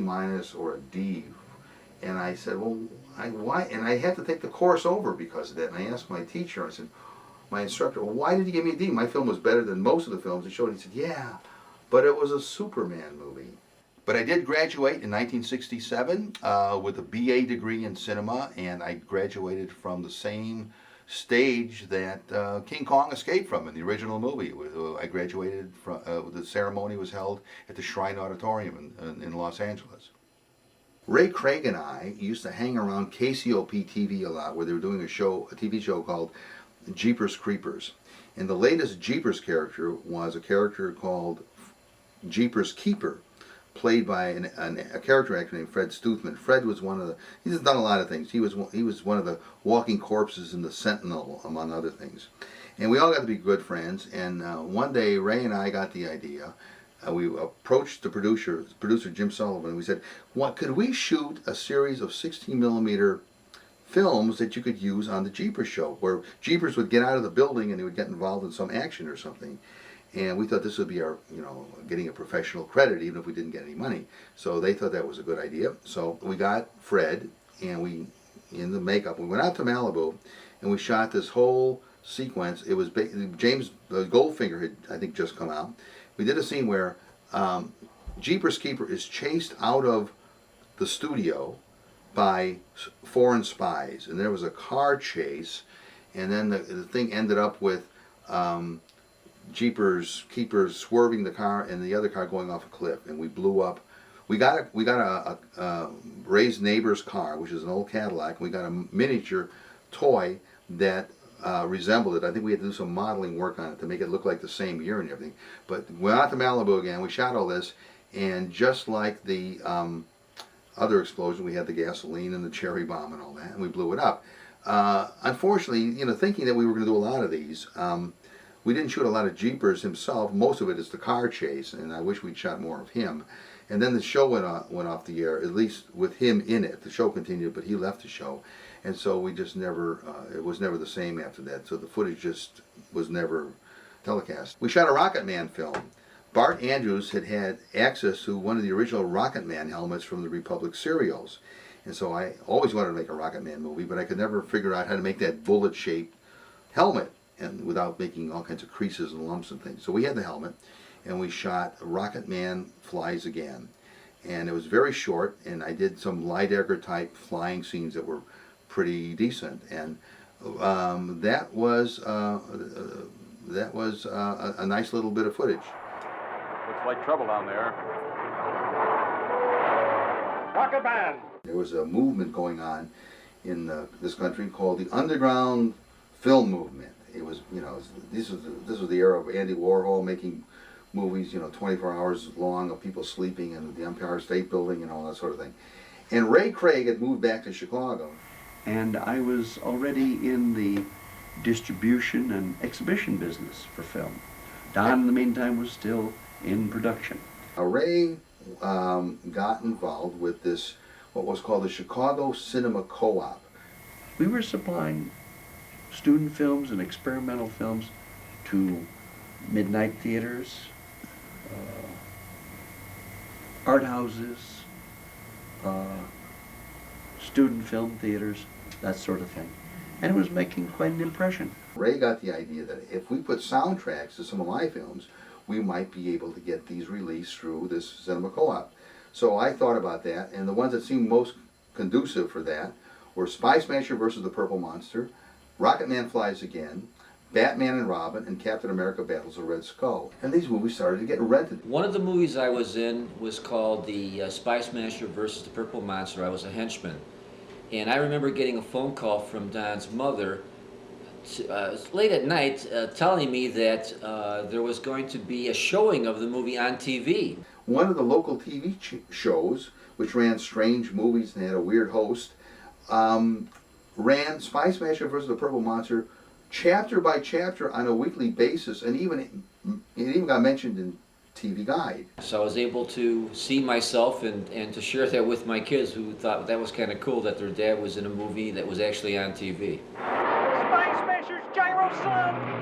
or a D, and I said, well, why? And I had to take the course over because of that. And I asked my teacher, I said, my instructor, well, why did you give me a D? My film was better than most of the films he showed. And he said, yeah, but it was a Superman movie. But I did graduate in 1967 with a BA degree in cinema, and I graduated from the same stage that King Kong escaped from in the original movie. I graduated from, the ceremony was held at the Shrine Auditorium in Los Angeles. Ray Craig and I used to hang around KCOP TV a lot, where they were doing a TV show called Jeepers Creepers. And the latest Jeepers character was a character called Jeepers Keeper, played by a character actor named Fred Stuthman. Fred was one of the, he's done a lot of things. He was one of the walking corpses in the Sentinel, among other things. And we all got to be good friends, and one day Ray and I got the idea. We approached the producer Jim Sullivan, and we said, what, could we shoot a series of 16mm films that you could use on the Jeepers show, where Jeepers would get out of the building and he would get involved in some action or something. And we thought this would be our, you know, getting a professional credit, even if we didn't get any money. So they thought that was a good idea. So we got Fred, and we, in the makeup, we went out to Malibu, and we shot this whole sequence. It was, James Goldfinger had, I think, just come out. We did a scene where Jeepers Keeper is chased out of the studio by foreign spies. And there was a car chase, and then the thing ended up with Jeepers Keeper swerving the car and the other car going off a cliff, and we blew up. We got a Ray's neighbor's car, which is an old Cadillac. We got a miniature toy that resembled it. I think we had to do some modeling work on it to make it look like the same year and everything. But we went out to Malibu again. We shot all this, and just like the other explosion, we had the gasoline and the cherry bomb and all that, and we blew it up. Unfortunately, you know, thinking that we were going to do a lot of these, we didn't shoot a lot of Jeepers himself. Most of it is the car chase, and I wish we'd shot more of him. And then the show went off the air, at least with him in it. The show continued, but he left the show. And so we just never, it was never the same after that. So the footage just was never telecast. We shot a Rocket Man film. Bart Andrews had access to one of the original Rocket Man helmets from the Republic serials. And so I always wanted to make a Rocket Man movie, but I could never figure out how to make that bullet-shaped helmet, and without making all kinds of creases and lumps and things. So we had the helmet, and we shot Rocket Man Flies Again. And it was very short, and I did some Lydecker type flying scenes that were pretty decent, and that was a nice little bit of footage. Looks like trouble down there. Rocket Man! There was a movement going on in this country called the underground film movement. It was, you know, this was the era of Andy Warhol making movies, you know, 24 hours long of people sleeping in the Empire State Building and all that sort of thing. And Ray Craig had moved back to Chicago. And I was already in the distribution and exhibition business for film. Don, in the meantime, was still in production. Ray got involved with this, what was called the Chicago Cinema Co-op. We were supplying student films and experimental films to midnight theaters, art houses, student film theaters, that sort of thing. And it was making quite an impression. Ray got the idea that if we put soundtracks to some of my films, we might be able to get these released through this cinema co-op. So I thought about that, and the ones that seemed most conducive for that were Spy Smasher versus the Purple Monster, Rocket Man Flies Again, Batman and Robin, and Captain America Battles the Red Skull. And these movies started to get rented. One of the movies I was in was called the Spy Smasher versus the Purple Monster. I was a henchman. And I remember getting a phone call from Don's mother late at night telling me that there was going to be a showing of the movie on TV. One of the local TV shows, which ran strange movies and had a weird host, ran Spy Smasher versus the Purple Monster chapter by chapter on a weekly basis, and it even got mentioned in TV Guide. So I was able to see myself and to share that with my kids, who thought that was kind of cool that their dad was in a movie that was actually on TV. Spy Smasher's Gyro Slam!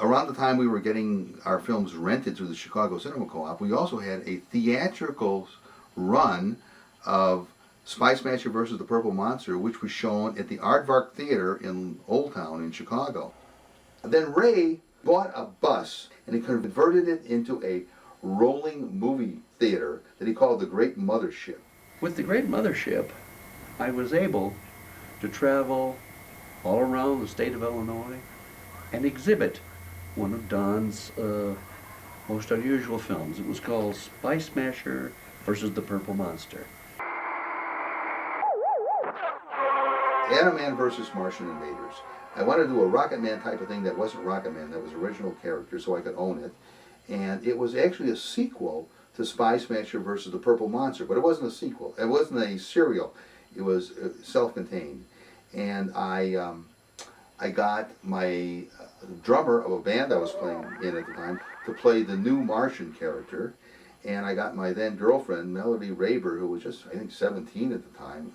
Around the time we were getting our films rented through the Chicago Cinema Co-op, we also had a theatrical run of Spy Smasher versus the Purple Monster, which was shown at the Aardvark Theater in Old Town in Chicago. Then Ray bought a bus and he converted it into a rolling movie theater that he called the Great Mothership. With the Great Mothership, I was able to travel all around the state of Illinois and exhibit one of Don's most unusual films. It was called Spy Smasher versus the Purple Monster. Atom Man versus Martian Invaders. I wanted to do a Rocket Man type of thing that wasn't Rocket Man, that was original character, so I could own it. And it was actually a sequel to Spy Smasher versus the Purple Monster, but it wasn't a sequel. It wasn't a serial. It was self-contained. And I got my drummer of a band I was playing in at the time to play the new Martian character. And I got my then girlfriend, Melody Raber, who was just, I think, 17 at the time,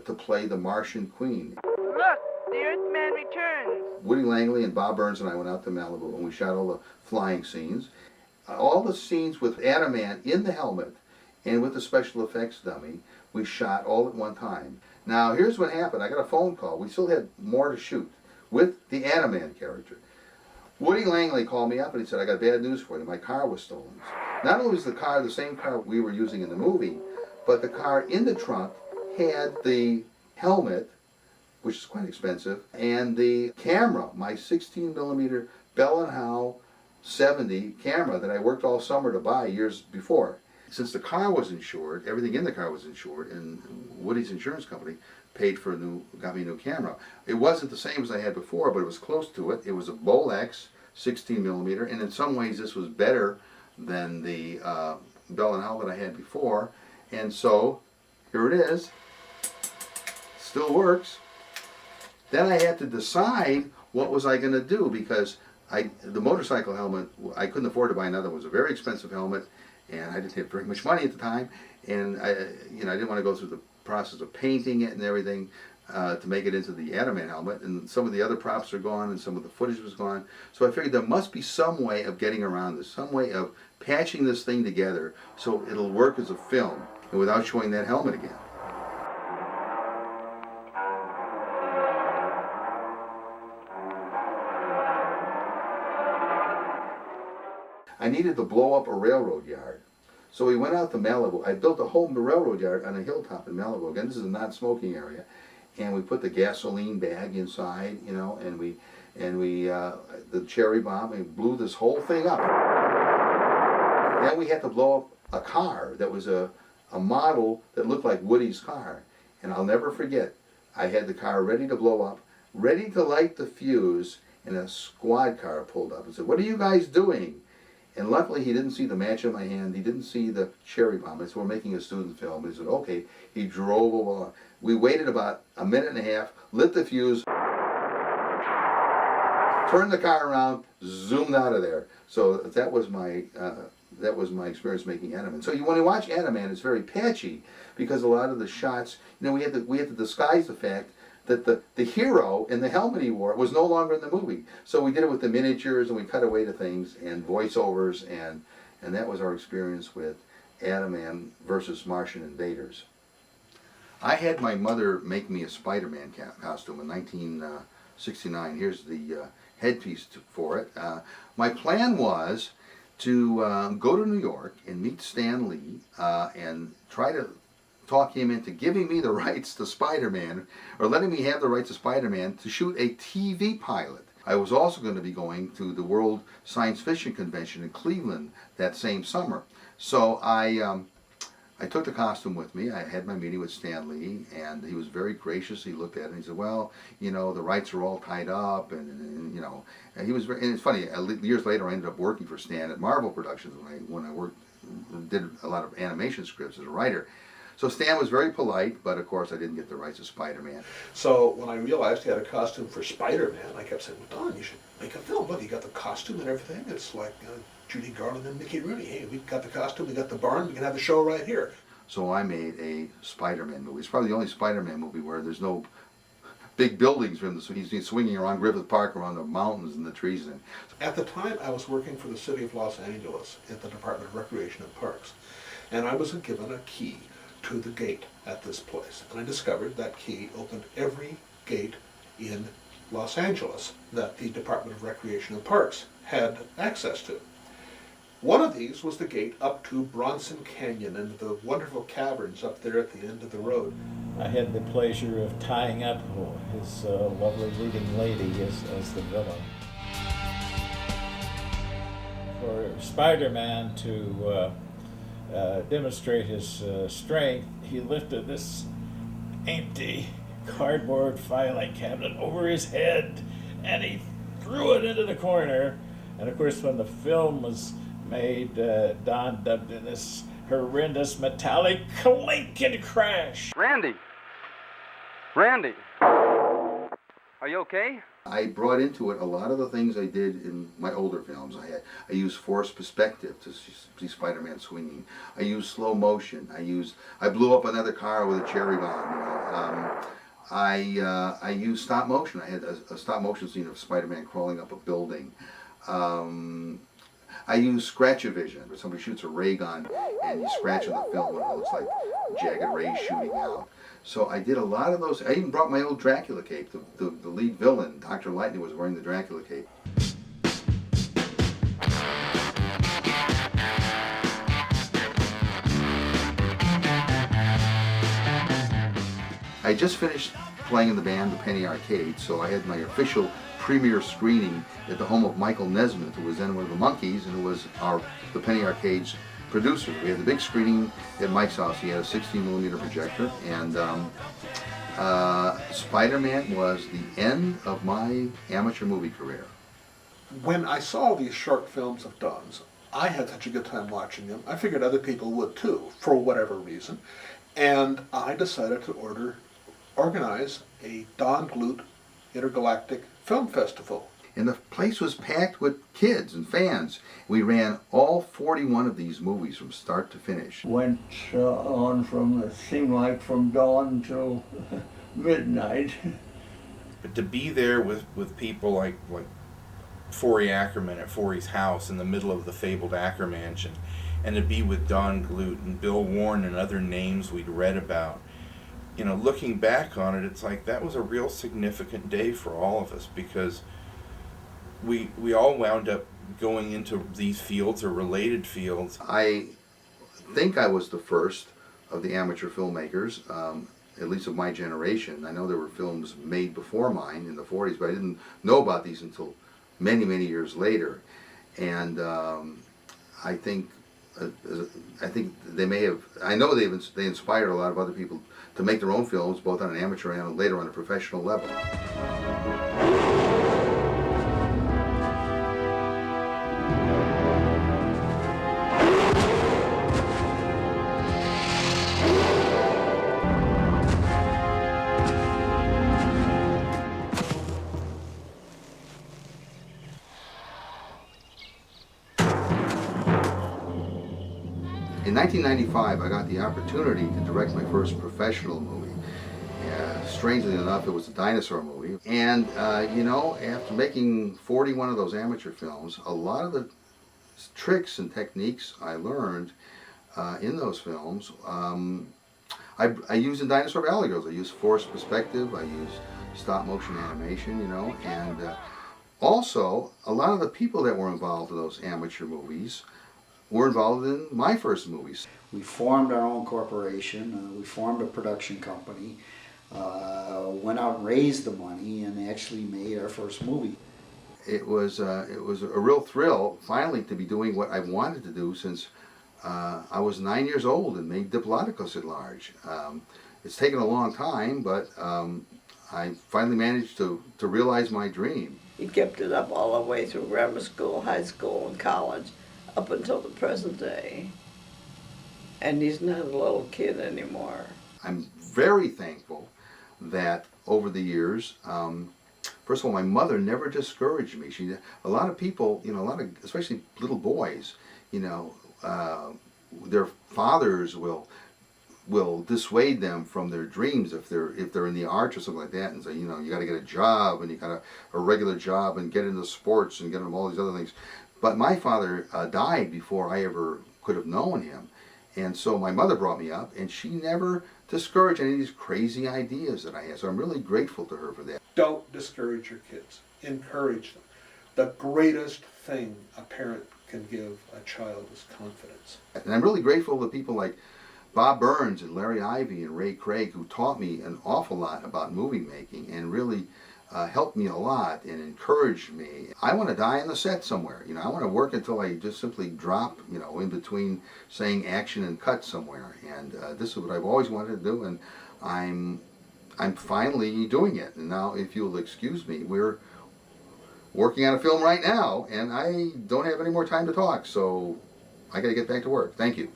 to play the Martian Queen. Look, the Earthman returns! Woody Langley and Bob Burns and I went out to Malibu and we shot all the flying scenes. All the scenes with Atom Man in the helmet and with the special effects dummy, we shot all at one time. Now here's what happened. I got a phone call. We still had more to shoot with the Atom Man character. Woody Langley called me up and he said, I got bad news for you. My car was stolen. Not only was the car the same car we were using in the movie, but the car in the trunk had the helmet, which is quite expensive, and the camera, my 16mm Bell & Howell 70 camera that I worked all summer to buy years before. Since the car was insured, everything in the car was insured, and Woody's insurance company paid for got me a new camera. It wasn't the same as I had before, but it was close to it. It was a Bolex 16mm, and in some ways this was better than the Bell & Howell that I had before. And so, here it is. Still works. Then I had to decide what was I going to do, because the motorcycle helmet, I couldn't afford to buy another one. It was a very expensive helmet, and I didn't have very much money at the time, and I didn't want to go through the process of painting it and everything to make it into the Atom Man helmet, and some of the other props are gone and some of the footage was gone. So I figured there must be some way of getting around this, some way of patching this thing together so it'll work as a film and without showing that helmet again. I needed to blow up a railroad yard. So we went out to Malibu. I built a whole railroad yard on a hilltop in Malibu. Again, this is a non-smoking area. And we put the gasoline bag inside, you know, and the cherry bomb, and we blew this whole thing up. Then we had to blow up a car that was a model that looked like Woody's car. And I'll never forget, I had the car ready to blow up, ready to light the fuse, and a squad car pulled up and said, "What are you guys doing?" And luckily he didn't see the match in my hand, he didn't see the cherry bomb. I said, "We're making a student film." He said, "Okay." He drove along. We waited about a minute and a half, lit the fuse, turned the car around, zoomed out of there. So that was my experience making Animan. So when you watch Animan, it's very patchy because a lot of the shots, you know, we had to disguise the fact that the hero in the helmet he wore was no longer in the movie. So we did it with the miniatures, and we cut away to things and voiceovers, and that was our experience with Animan versus Martian invaders. I had my mother make me a Spider-Man costume in 1969. Here's the headpiece for it. My plan was to go to New York and meet Stan Lee and try to talk him into giving me the rights to Spider-Man, or letting me have the rights to Spider-Man to shoot a TV pilot. I was also going to be going to the World Science Fiction Convention in Cleveland that same summer. So I took the costume with me. I had my meeting with Stan Lee, and he was very gracious. He looked at it and he said, "Well, you know, the rights are all tied up," and you know, and he was very, and it's funny, years later I ended up working for Stan at Marvel Productions when I did a lot of animation scripts as a writer. So Stan was very polite, but of course I didn't get the rights to Spider-Man. So when I realized he had a costume for Spider-Man, I kept saying, "Well, Don, you should make a film. Look, you got the costume and everything. It's like Judy Garland and Mickey Rooney. Hey, we've got the costume, we got the barn, we can have the show right here." So I made a Spider-Man movie. It's probably the only Spider-Man movie where there's no big buildings for him. He's swinging around Griffith Park, around the mountains and the trees. At the time, I was working for the city of Los Angeles at the Department of Recreation and Parks, and I was given a key to the gate at this place. And I discovered that key opened every gate in Los Angeles that the Department of Recreation and Parks had access to. One of these was the gate up to Bronson Canyon and the wonderful caverns up there at the end of the road. I had the pleasure of tying up his lovely leading lady as the villain. For Spider-Man to demonstrate his strength, he lifted this empty cardboard filing cabinet over his head and he threw it into the corner. And of course, when the film was made, Don dubbed in this horrendous metallic clink and crash. Randy! Randy! Are you okay? I brought into it a lot of the things I did in my older films. I used forced perspective to see Spider-Man swinging. I used slow motion. I blew up another car with a cherry bomb. You know. I used stop motion. I had a stop motion scene of Spider-Man crawling up a building. I use scratch-o-vision, where somebody shoots a ray gun and you scratch on the film and it looks like jagged rays shooting out. So I did a lot of those. I even brought my old Dracula cape. The lead villain, Dr. Lightning, was wearing the Dracula cape. I just finished playing in the band, the Penny Arcade, so I had my official premiere screening at the home of Michael Nesmith, who was then one of the Monkees and who was the Penny Arcade's producer. We had the big screening at Mike's house. He had a 16mm projector, and Spider-Man was the end of my amateur movie career. When I saw these short films of Don's, I had such a good time watching them. I figured other people would too, for whatever reason, and I decided to organize a Don Glut Intergalactic Film Festival. And the place was packed with kids and fans. We ran all 41 of these movies from start to finish. Went on from, it seemed like from dawn till midnight. But to be there with people like Forey Ackerman at Forey's house in the middle of the fabled Acker Mansion, and to be with Don Glut and Bill Warren and other names we'd read about, you know, looking back on it, it's like that was a real significant day for all of us, because we all wound up going into these fields or related fields. I think I was the first of the amateur filmmakers, at least of my generation. I know there were films made before mine in the 40s, but I didn't know about these until many, many years later. And I think they may have, I know they inspired a lot of other people to make their own films, both on an amateur and later on a professional level. In 1995, I got the opportunity to direct my first professional movie. Strangely enough, it was a dinosaur movie. And, you know, after making 41 of those amateur films, a lot of the tricks and techniques I learned in those films, I used in Dinosaur Valley Girls. I used forced perspective, I used stop motion animation, you know, and also a lot of the people that were involved in those amateur movies were involved in my first movies. We formed our own corporation, we formed a production company, went out and raised the money and actually made our first movie. It was a real thrill finally to be doing what I wanted to do since I was 9 years old and made Diplodocus at large. It's taken a long time, but I finally managed to realize my dream. He kept it up all the way through grammar school, high school, and college, up until the present day. And he's not a little kid anymore. I'm very thankful that over the years, first of all, my mother never discouraged me. A lot of people, you know, especially little boys, you know, their fathers will dissuade them from their dreams if they're in the arts or something like that, and say, you know, you got to get a job and you got a regular job and get into sports and get into all these other things. But my father died before I ever could have known him, and so my mother brought me up, and she never discouraged any of these crazy ideas that I had. So I'm really grateful to her for that. Don't discourage your kids. Encourage them. The greatest thing a parent can give a child is confidence. And I'm really grateful to people like Bob Burns and Larry Ivy and Ray Craig, who taught me an awful lot about movie making and really helped me a lot and encouraged me. I want to die on the set somewhere. You know, I want to work until I just simply drop, you know, in between saying action and cut somewhere. And this is what I've always wanted to do, and I'm finally doing it. And now, if you'll excuse me, we're working on a film right now, and I don't have any more time to talk, so I got to get back to work. Thank you.